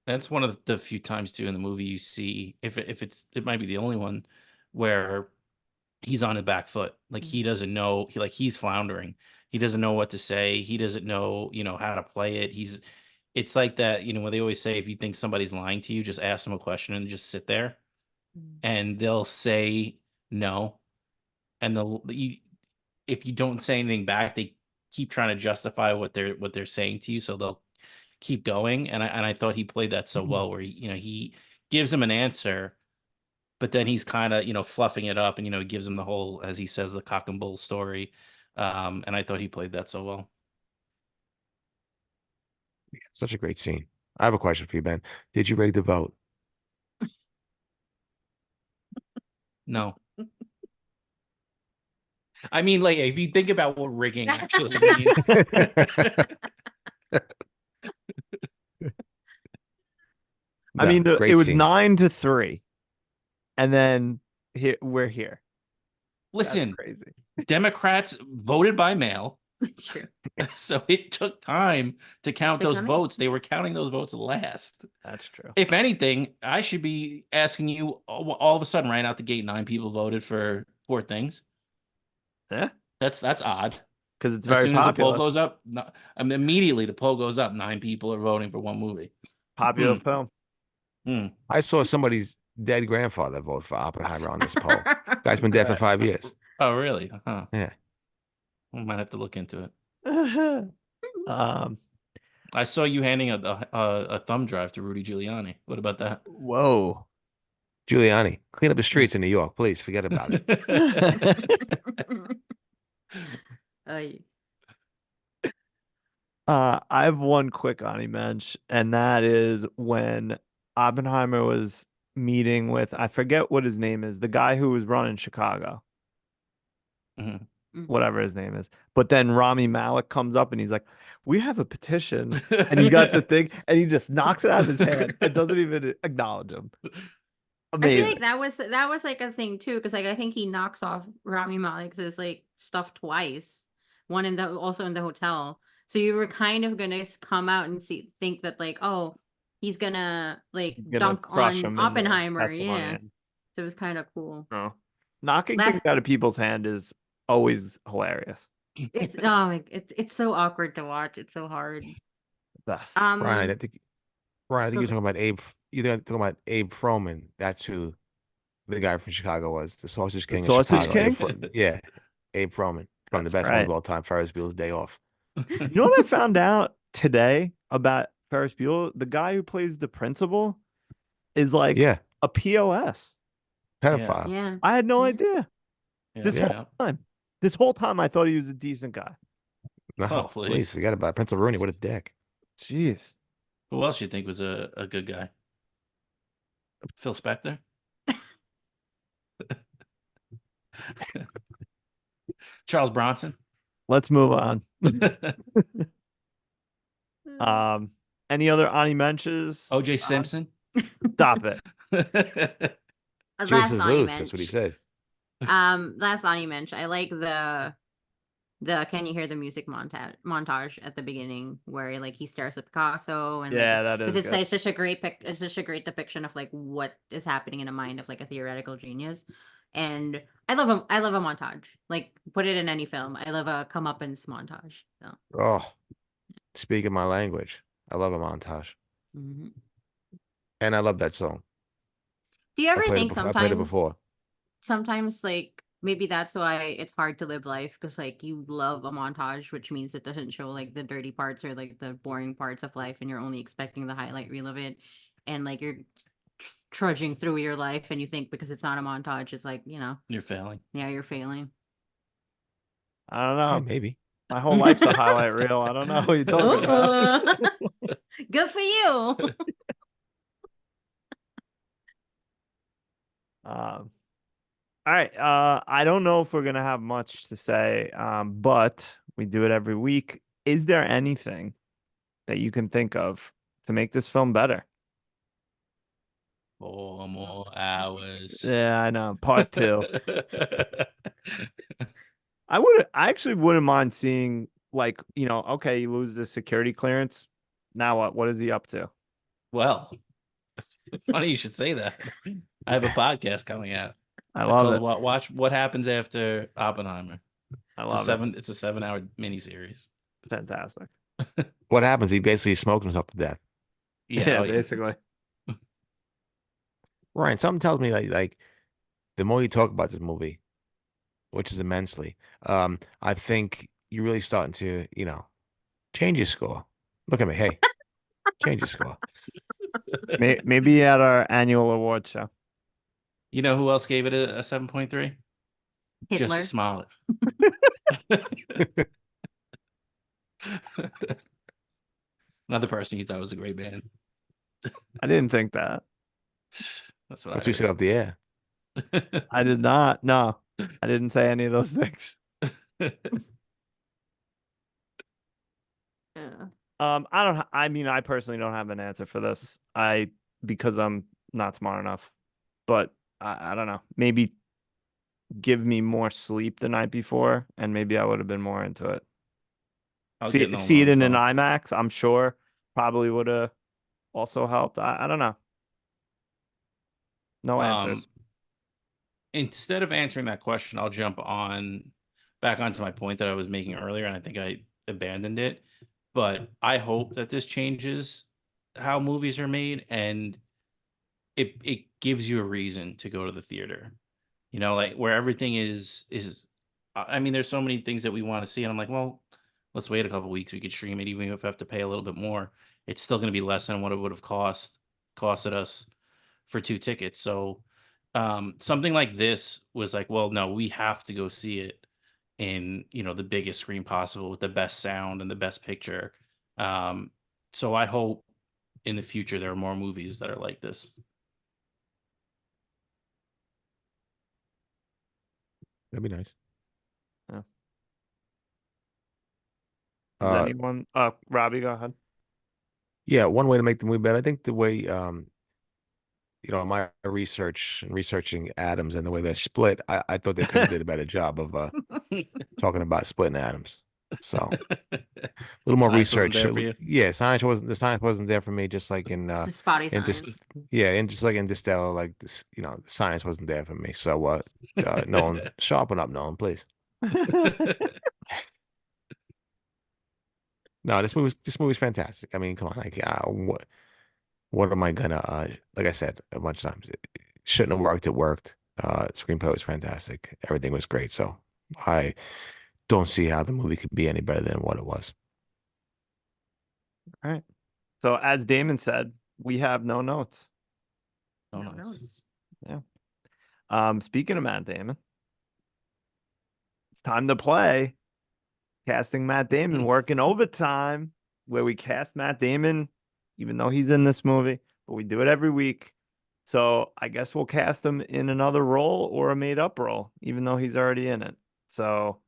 That's one of the few times too in the movie you see, if it might be the only one, where he's on his back foot. Like he doesn't know, he's floundering. He doesn't know what to say. He doesn't know, how to play it. It's like that, when they always say, if you think somebody's lying to you, just ask them a question and just sit there, and they'll say no. And if you don't say anything back, they keep trying to justify what they're saying to you. So they'll keep going. And I thought he played that so well, where he gives him an answer, but then he's kind of, fluffing it up, and, he gives him the whole, as he says, the cock and bull story. And I thought he played that so well. Such a great scene. I have a question for you, Ben. Did you rig the vote? No. I mean, like, if you think about what rigging actually means. I mean, great it was scene. 9-3, and then we're here. Listen, That's crazy. Democrats voted by mail. It's true. So it took time to count To those come in. votes. They were counting those votes last. That's true. If anything, I should be asking you all of a sudden, right out the gate, 9 people voted for 4 things. Yeah, That's odd. because it's As very soon as the poll popular. goes up, immediately the poll goes up. 9 people are voting for one movie. Popular film. I saw somebody's dead grandfather vote for Oppenheimer on this poll. Guy's been dead for 5 years. Oh, really? Huh. Yeah. I might have to look into it. Um. I saw you handing a thumb drive to Rudy Giuliani. What about that? Whoa. Giuliani, clean up the streets in New York, please. Forget about it. Ay. I have one quick Ani mensch, and that is when Oppenheimer was meeting with, I forget what his name is, the guy who was running Chicago, Mhm. whatever his name is. But then Rami Malek comes up and he's like, "We have a petition," and he's got the thing, and he just knocks it out of his hand and doesn't even acknowledge him. I Amazing. feel like that was like a thing too, because like I think he knocks off Rami Malek's like stuff twice. One also in the hotel. So you were kind of gonna come out and think that like, oh, he's gonna like He's gonna dunk crush on him in the Oppenheimer, testimony. yeah. So it was kind of cool. No. Knocking Last- things out of people's hand is always hilarious. It's it's so awkward to watch. It's so hard. Best. Ryan, I think you're so- talking about Abe. You're talking about Abe Froman. That's who the guy from Chicago was, the Sausage King of Sausage Chicago. King? Yeah, Abe Froman from the That's best movie right. of all time, Ferris Bueller's Day Off. You know what I found out today about Ferris Bueller? The guy who plays the principal is like Yeah, a POS. pedophile. yeah. I had no Yeah. idea. This Yeah. whole time. This whole time I thought he was a decent guy. No, Oh, please please. forget about it. Pencil Rooney. What a dick. Jeez. Who else you think was a good guy? Phil Spector? Charles Bronson? Let's move on. Any other Ani mentions? OJ Simpson? Stop it. Juice Last is Ani loose. That's what he mensch. said. Last Ani mensch. I like the The Can You Hear the Music montage at the beginning where like he stares at Picasso and like Yeah, that because is it's good. it's just a it's just a great depiction of like what is happening in the mind of like a theoretical genius. And I love a montage. Like put it in any film. I love a comeuppance montage. So. Oh, speaking my language. I love a montage. Mhm. And I love that song. Do you I ever played it think before. I played it before. sometimes like maybe that's why it's hard to live life because like you love a montage, which means it doesn't show like the dirty parts or like the boring parts of life, and you're only expecting the highlight reel of it, and like you're trudging through your life, and you think because it's not a montage, it's like You're failing. yeah, you're failing. I don't Yeah, know. maybe. My whole life's a highlight reel. I don't know what you're talking about. Good for you. All right. I don't know if we're gonna have much to say, but we do it every week. Is there anything that you can think of to make this film better? 4 more hours. Yeah, I know. Part two. I actually wouldn't mind seeing like, okay, you lose the security clearance. Now what? What is he up to? Well, funny you should say that. I have a podcast coming out. I I love call it. it Watch What Happens After Oppenheimer. I It's a love it. it's a 7-hour miniseries. Fantastic. What happens? He basically smoked himself to death. Yeah, Yeah, oh, yeah. basically. Ryan, something tells me like the more you talk about this movie, which is immensely, I think you're really starting to, change your score. Look at me. Hey, change your score. Maybe at our annual award show. You know who else gave it a 7.3? Hitler. Jussie Smollett. Another person you thought was a great band. I didn't think that. That's what Once I we said off the air. heard. I did not. No, I didn't say any of those things. Yeah. I don't. I mean, I personally don't have an answer for this. Because I'm not smart enough. But I don't know. Maybe give me more sleep the night before, and maybe I would have been more into it. I'll get Nolan See on it the in an phone. IMAX. I'm sure probably would have also helped. I don't know. No answers. Instead of answering that question, I'll jump on back onto my point that I was making earlier, and I think I abandoned it. But I hope that this changes how movies are made, and it gives you a reason to go to the theater. Like where everything is. I mean, there's so many things that we want to see, and I'm like, well, let's wait a couple weeks. We could stream it, even if we have to pay a little bit more. It's still going to be less than what it would have costed us for 2 tickets. So something like this was like, well, no, we have to go see it in the biggest screen possible with the best sound and the best picture. So I hope in the future there are more movies that are like this. That'd be nice. Yeah. Does Uh, anyone? Robbie, go ahead. yeah, one way to make the movie better. I think the way, my research and researching atoms and the way they're split, I thought they could have did a better job of talking about splitting atoms. So a little more Science wasn't research. there for you. Yeah, the science wasn't there for me, just like in The spotty in just science. yeah, and just like Interstellar, like this, the science wasn't there for me. So what? Nolan, sharpen up, Nolan, please. No, this movie's fantastic. I mean, come on, like what am I gonna like I said a bunch of times, it shouldn't have worked. It worked. Screenplay was fantastic. Everything was great. So I don't see how the movie could be any better than what it was. All right. So as Damon said, we have no notes. Oh, No nice. notes. Yeah. Speaking of Matt Damon, it's time to play casting Matt Damon, working overtime, where we cast Matt Damon, even though he's in this movie, but we do it every week. So I guess we'll cast him in another role or a made up role, even though he's already in it. So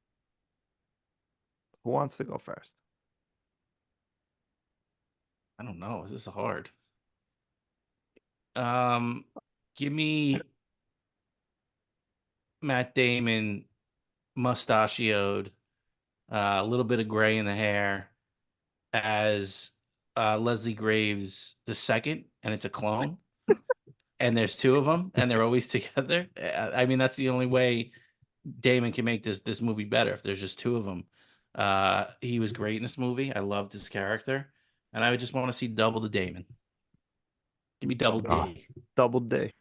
who wants to go first? I don't know. This is hard. Give me Matt Damon, mustachioed, a little bit of gray in the hair as Leslie Graves the second, and it's a clone. And there's two of them, and they're always together. I mean, that's the only way Damon can make this movie better if there's just two of them. He was great in this movie. I loved his character, and I would just want to see double the Damon. Give me double Oh, D. Double D.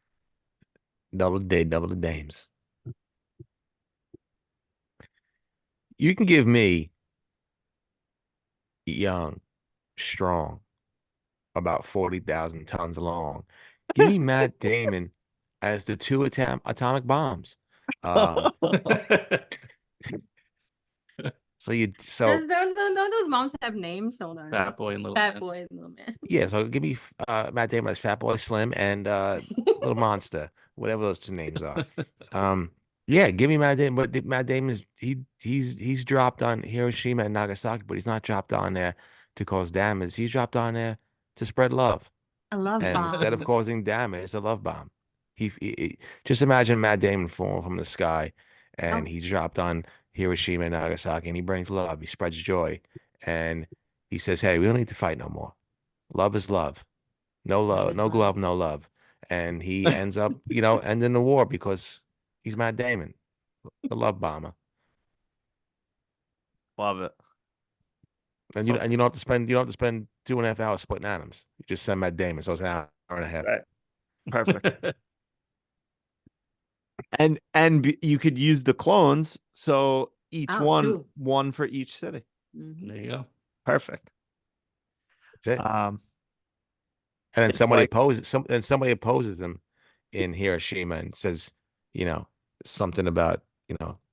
double the dames. You can give me young, strong, about 40,000 tons long. Give me Matt Damon as the two atomic bombs. Um, so Don't those moms have names? Hold on. Fat Boy and Little Fat Man. Boy and Little Man. yeah, so give me Matt Damon as Fat Boy Slim and Little Monster, whatever those two names are. Yeah, give me Matt Damon, but Matt Damon is he's dropped on Hiroshima and Nagasaki, but he's not dropped on there to cause damage. He's dropped on there to spread love. A love And instead of bomb. causing damage, it's a love bomb. Just imagine Matt Damon falling from the sky, and Oh. he dropped on Hiroshima and Nagasaki, and he brings love. He spreads joy, and he says, "Hey, we don't need to fight no more. Love is love. No Love love, is no love. glove, no love." And he ends up, ending the war because he's Matt Damon, the love bomber. Love it. And So- you don't have to spend 2.5 hours splitting atoms. You just send Matt Damon, so it's an hour and a half. Right. Perfect. You could use the clones, so each two. one for each city. Mhm. There you go. Perfect. That's it. Um, And then It's somebody opposes him in Hiroshima and says, something about,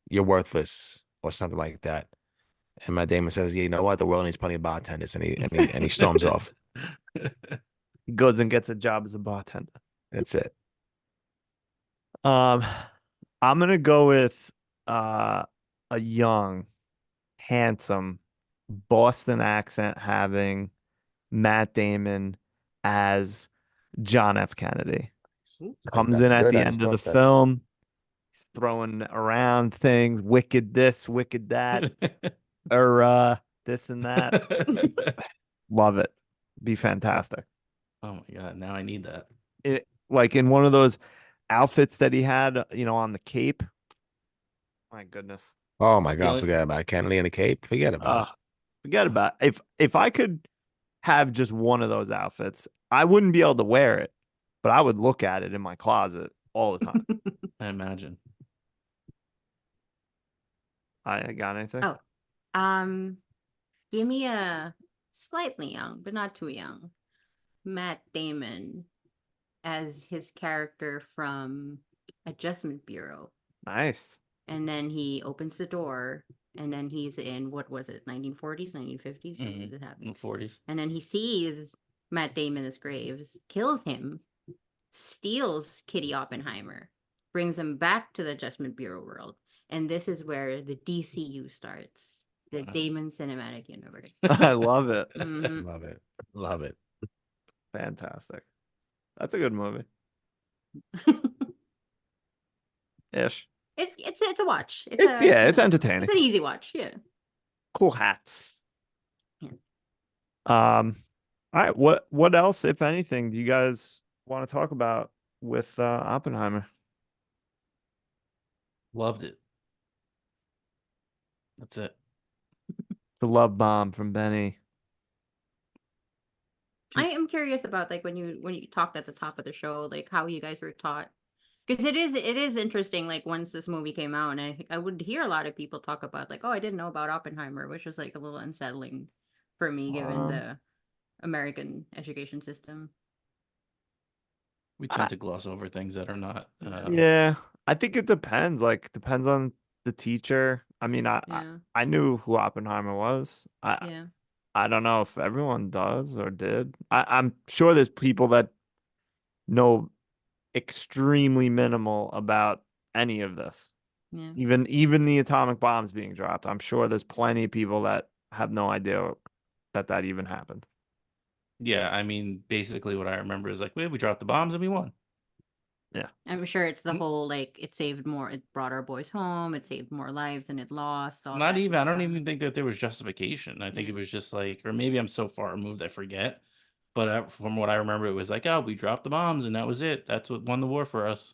you're worthless or something like that. And Matt Damon says, yeah, you know what? The world needs plenty of bartenders, and he storms off. he goes and gets a job as a bartender. That's it. I'm gonna go with a young, handsome, Boston accent having Matt Damon as John F. Kennedy. Comes in at the end of the film, he's throwing around things, wicked this, wicked that, or this and that. Love it. Be fantastic. Oh my God, now I need that. It like in one of those outfits that he had, on the Cape. My goodness. Oh my God, only- forget about Kennedy and the Cape. Forget about it. Forget about it. If I could have just one of those outfits, I wouldn't be able to wear it, but I would look at it in my closet all the time. I imagine. I got anything? Oh. Give me a slightly young, but not too young, Matt Damon as his character from Adjustment Bureau. Nice. And then he opens the door, and then he's in, what was it, 1940s, 1950s? When Mhm. does it In happen? the 40s. And then he sees Matt Damon as Graves, kills him, steals Kitty Oppenheimer, brings him back to the Adjustment Bureau world. And this is where the DCU starts, the Damon Cinematic Universe. I love it. Mhm. Love it. Love it. Fantastic. That's a good movie. Ish. It's a watch. It's entertaining. It's an easy watch. Yeah. Cool hats. Yeah. All right. What else, if anything, do you guys want to talk about with Oppenheimer? Loved it. That's it. The love bomb from Benny. I am curious about like when you talked at the top of the show, like how you guys were taught, because it is interesting. Like once this movie came out, and I would hear a lot of people talk about like, oh, I didn't know about Oppenheimer, which was like a little unsettling for me given the American education system. We tend to gloss over things that are not. Yeah, I think it depends. Like, depends on the teacher. I mean, Yeah. I knew who Oppenheimer was. Yeah. I don't know if everyone does or did. I'm sure there's people that know extremely minimal about any of this. Yeah. Even the atomic bombs being dropped. I'm sure there's plenty of people that have no idea that even happened. Yeah, I mean, basically what I remember is like, we dropped the bombs and we won. I'm sure it's the Mm. whole like it brought our boys home, it saved more lives than it lost. All Not that even. I don't stuff. even think that there was justification. I think Yeah. it was just like, or maybe I'm so far removed, I forget. But from what I remember, it was like, oh, we dropped the bombs and that was it. That's what won the war for us.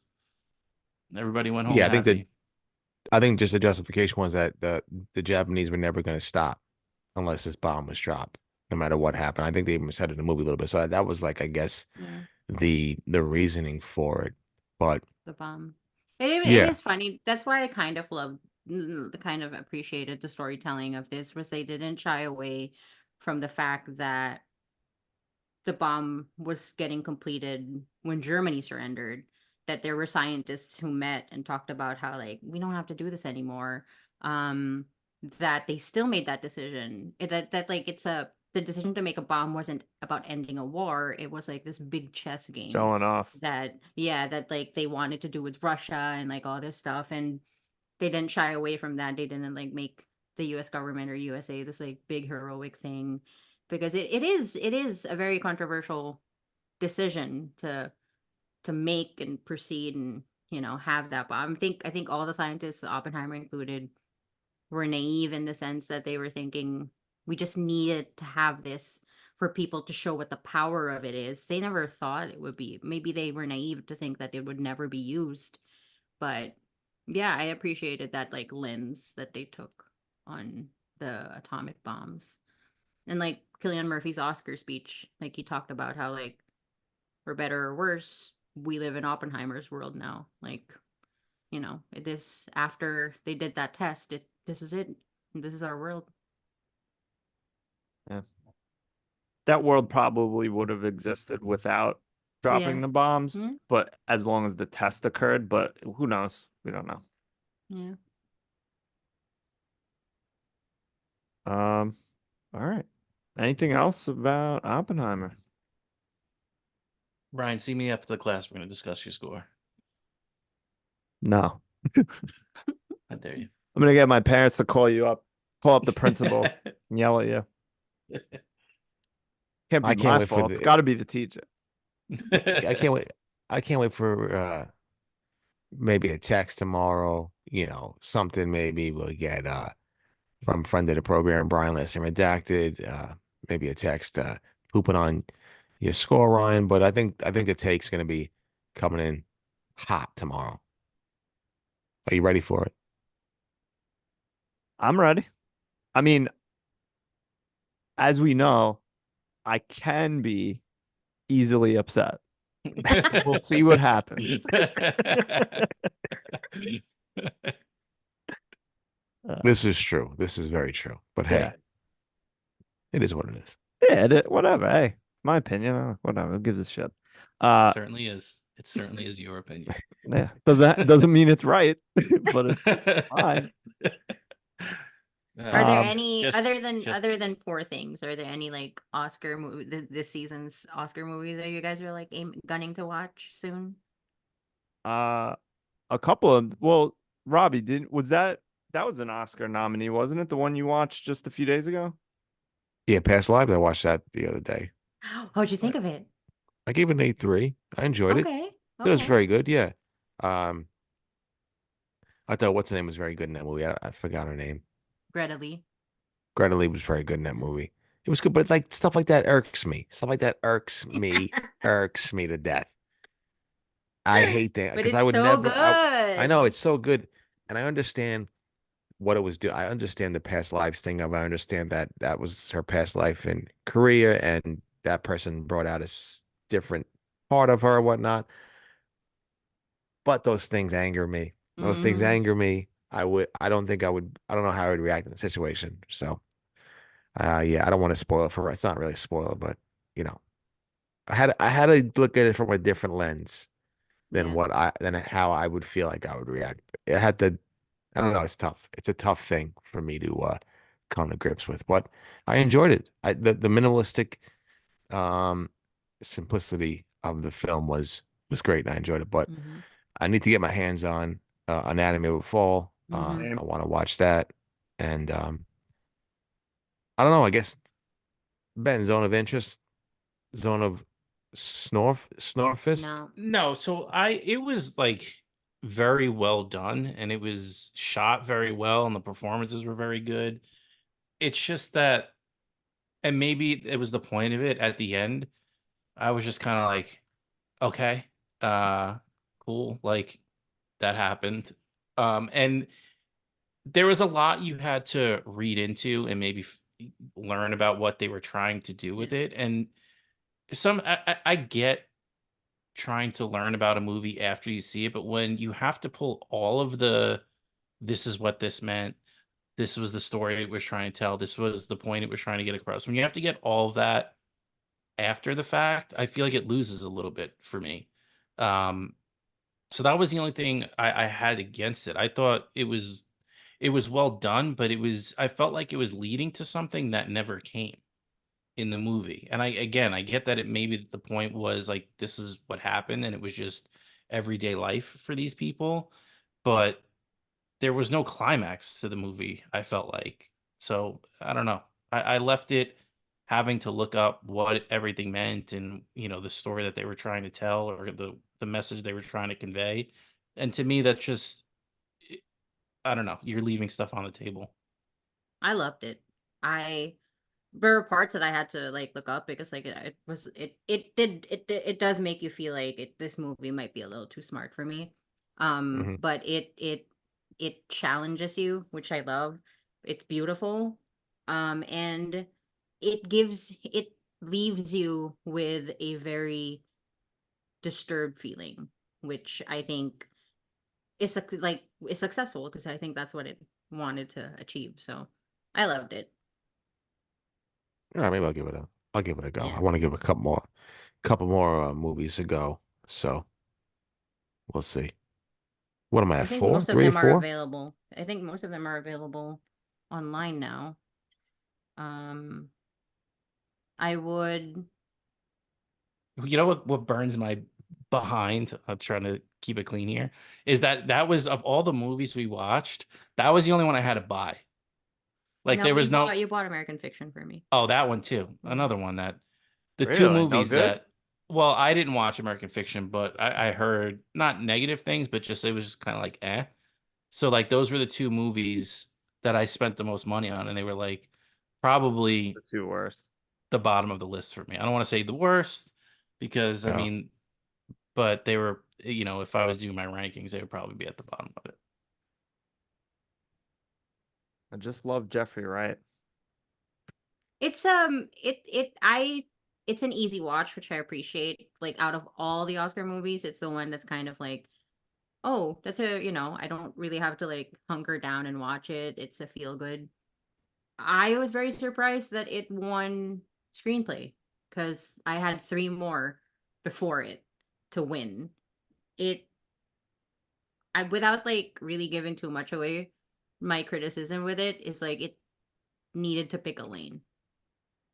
Everybody went home Yeah, happy. I think just the justification was that the Japanese were never going to stop unless this bomb was dropped, no matter what happened. I think they even said it in the movie a little bit. So that was like, I guess, Yeah. the reasoning for it. But The bomb. It yeah, is funny. That's why I kind of loved the kind of appreciated the storytelling of this was they didn't shy away from the fact that the bomb was getting completed when Germany surrendered, that there were scientists who met and talked about how like we don't have to do this anymore. Um, that they still made that decision. That like it's a the decision to make a bomb wasn't about ending a war. It was like this big chess game Showing off. that yeah, that like they wanted to do with Russia and like all this stuff. And they didn't shy away from that. They didn't like make the US government or USA this like big heroic thing because it is a very controversial decision to make and proceed and have that bomb. I think all the scientists, Oppenheimer included, were naive in the sense that they were thinking we just needed to have this for people to show what the power of it is. They never thought it would be. Maybe they were naive to think that it would never be used, but yeah, I appreciated that like lens that they took on the atomic bombs. And like Cillian Murphy's Oscar speech, like he talked about how like for better or worse, we live in Oppenheimer's world now. Like, this after they did that test, this is it. This is our world. Yeah. That world probably would have existed without dropping Yeah. the bombs, Yeah. but as long as the test occurred, but who knows? We don't know. Yeah. All right. Anything else about Oppenheimer? Brian, see me after the class. We're going to discuss your score. No. How dare you? I'm gonna get my parents to call up the principal, and yell at you. Can't be I can't my wait for fault. It's got to be the teacher. I can't wait. I can't wait for maybe a text tomorrow. Something maybe we'll get from friend of the program, Brian Lesson Redacted. Maybe a text pooping on your score, Ryan. But I think the take's gonna be coming in hot tomorrow. Are you ready for it? I'm ready. I mean, as we know, I can be easily upset. We'll see what happens. This is true. This is very true. But hey, Yeah, it is what it is. yeah, whatever. Hey, my opinion. Whatever. Who gives a shit? Certainly is. It certainly is your opinion. Yeah, doesn't mean it's right, but it's fine. Are there Um, any just- other than Poor Things? Are there any like Oscar movie this season's Oscar movies that you guys are like gunning to watch soon? A couple of Robbie didn't was that was an Oscar nominee, wasn't it? The one you watched just a few days ago. Yeah, Past Lives. I watched that the other day. How'd you think of it? I gave it an 8.3. I enjoyed it. Okay. It was Okay. very good. Yeah. Um, I thought what's her name was very good in that movie. I forgot her name. Greta Lee. Greta Lee was very good in that movie. It was good, but like stuff like that irks me. Stuff like that irks me, irks me to death. I hate that But because it's I would so never. I know good. it's so good, and I understand what it was do. I understand the past lives thing of. I understand that that was her past life in Korea, and that person brought out different part of her, or whatnot. But those things anger me. Those things Mhm. anger me. I don't think I would. I don't know how I would react in the situation. So, yeah, I don't want to spoil it for her. It's not really a spoiler, but you know, I had to look at it from a different lens than Yeah. than how I would feel like I would react. It had to. I don't know. It's tough. It's a tough thing for me to come to grips with, but I enjoyed it. The minimalistic um simplicity of the film was great, and I enjoyed it. But Mhm. I need to get my hands on Anatomy of a Fall. Mhm. I want to watch that, and I don't know. I guess Ben, zone of interest, zone of Snorfist? No. No, so it was like very well done and it was shot very well and the performances were very good. It's just that, and maybe it was the point of it at the end. I was just kind of like, okay, uh, cool, like that happened. And there was a lot you had to read into and maybe learn about what they were trying to do with Yeah. it. And I get trying to learn about a movie after you see it, but when you have to pull all of this is what this meant, this was the story it was trying to tell, this was the point it was trying to get across. When you have to get all of that after the fact, I feel like it loses a little bit for me. Um, so that was the only thing I had against it. I thought it was well done, but I felt like it was leading to something that never came in the movie. And I get that it maybe the point was like this is what happened and it was just everyday life for these people, but there was no climax to the movie, I felt like. So I don't know. I left it having to look up what everything meant and the story that they were trying to tell or the message they were trying to convey. And to me, that's just I don't know. You're leaving stuff on the table. I loved it. I There were parts that I had to like look up because like it does make you feel like this movie might be a little too smart for me. Hmm. But it challenges you, which I love. It's beautiful. And it leaves you with a very disturbed feeling, which I think is successful because I think that's what it wanted to achieve. So I loved it. All right, maybe I'll give it a go. Yeah. I want to give a couple more movies a go. So we'll see. What am I I at? think Four, most of three or them are four? available. I think most of them are available online now. Um, I would. You know what burns my behind? I'm trying to keep it clean here. Is that was of all the movies we watched, that was the only one I had to buy. Like No, there was no you bought American Fiction for me. oh, that one too. Yeah. Another one that the two Really? No movies good? that well, I didn't watch American Fiction, but I heard not negative things, but just it was just kind of like eh. So like those were the two movies that I spent the most money on, and they were like probably The two worst. the bottom of the list for me. I don't want to say the worst because I Yeah. mean, but they were, if I was doing my rankings, they would probably be at the bottom of it. I just love Jeffrey Wright. It's it's an easy watch, which I appreciate. Like out of all the Oscar movies, it's the one that's kind of like, oh, that's I don't really have to like hunker down and watch it. It's a feel good. I was very surprised that it won screenplay because I had three more before it to win. It I Without like really giving too much away, my criticism with it is like it needed to pick a lane.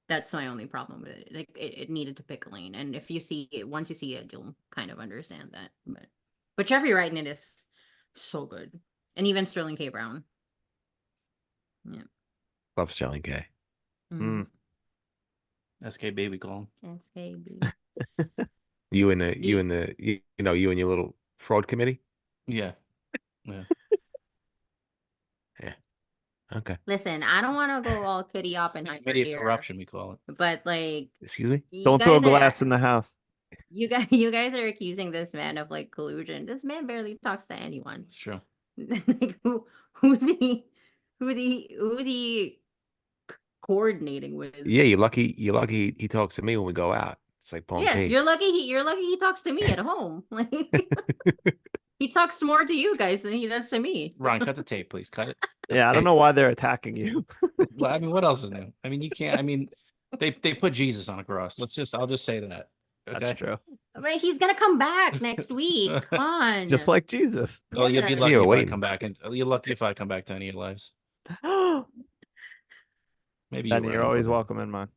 That's my only problem with it. Like it needed to pick a lane. And if you see it, once you see it, you'll kind of understand that. But Jeffrey Wright in it is so good. And even Sterling K. Brown. Yeah. Love Sterling K. Mm. SK Baby call. SKB. You and You you and your little fraud committee. Yeah. Yeah. Yeah. Okay. Listen, I don't want to go all Kitty Oppenheimer Committee of here, corruption, we call it. but like Excuse me. you Don't throw guys are glass in the house. you guys are accusing this man of like collusion. This man barely talks to anyone. It's true. Like who's he who's he coordinating with? Yeah, you're lucky. You're lucky he talks to me when we go out. It's like pulling Yeah, teeth. you're lucky he talks to me at home. Like he talks more to you guys than he does to me. Ron, cut the tape, please. Cut it. Cut Yeah, the I don't tape. know why they're attacking you. Well, I mean, what else is new? I mean, you can't. I mean, they put Jesus on a cross. I'll just say that. Okay. That's true. But he's gonna come back next week. Come on. Just like Jesus. Well, you'll be Yeah. lucky Yeah, if I waiting. come back, and you're lucky if I come back to any of your lives. Maybe you Benny, were. you're All always welcome in mine.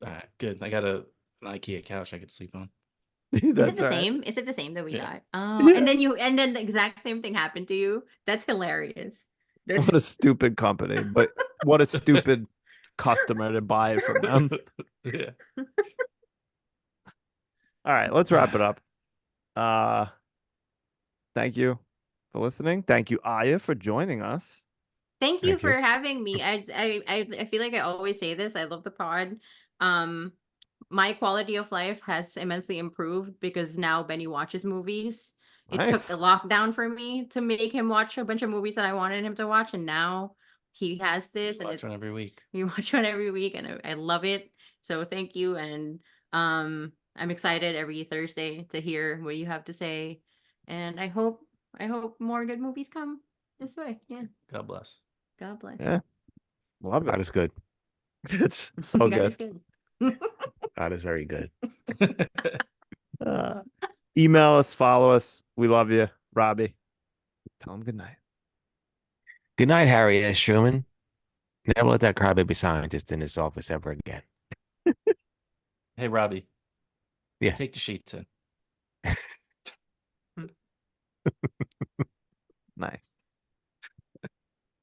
right, good. I got an IKEA couch I could sleep on. Is it That's the right. same? Is it the same that we Yeah. got? Oh, Yeah. and then the exact same thing happened to you. That's hilarious. That's What a stupid company, but what a stupid customer to buy it from them. Yeah. All right, let's wrap it up. Thank you for listening. Thank you, Aya, for joining us. Thank you Thank for you. having me. I feel like I always say this. I love the pod. My quality of life has immensely improved because now Benny watches movies. It took a Nice. lockdown for me to make him watch a bunch of movies that I wanted him to watch, and now he has this, and Watch one every week. we watch one every week, and I love it. So thank you, and I'm excited every Thursday to hear what you have to say, and I hope more good movies come this way. Yeah, God bless. God bless. Yeah, love God it. is good. It's so God good. is good. God is very good. Uh, email us, follow us. We love you, Robbie. Tell him good night. Good night, Harry S. Truman. Never let that crybaby scientist in his office ever again. Hey, Robbie. Yeah. Take the sheets in.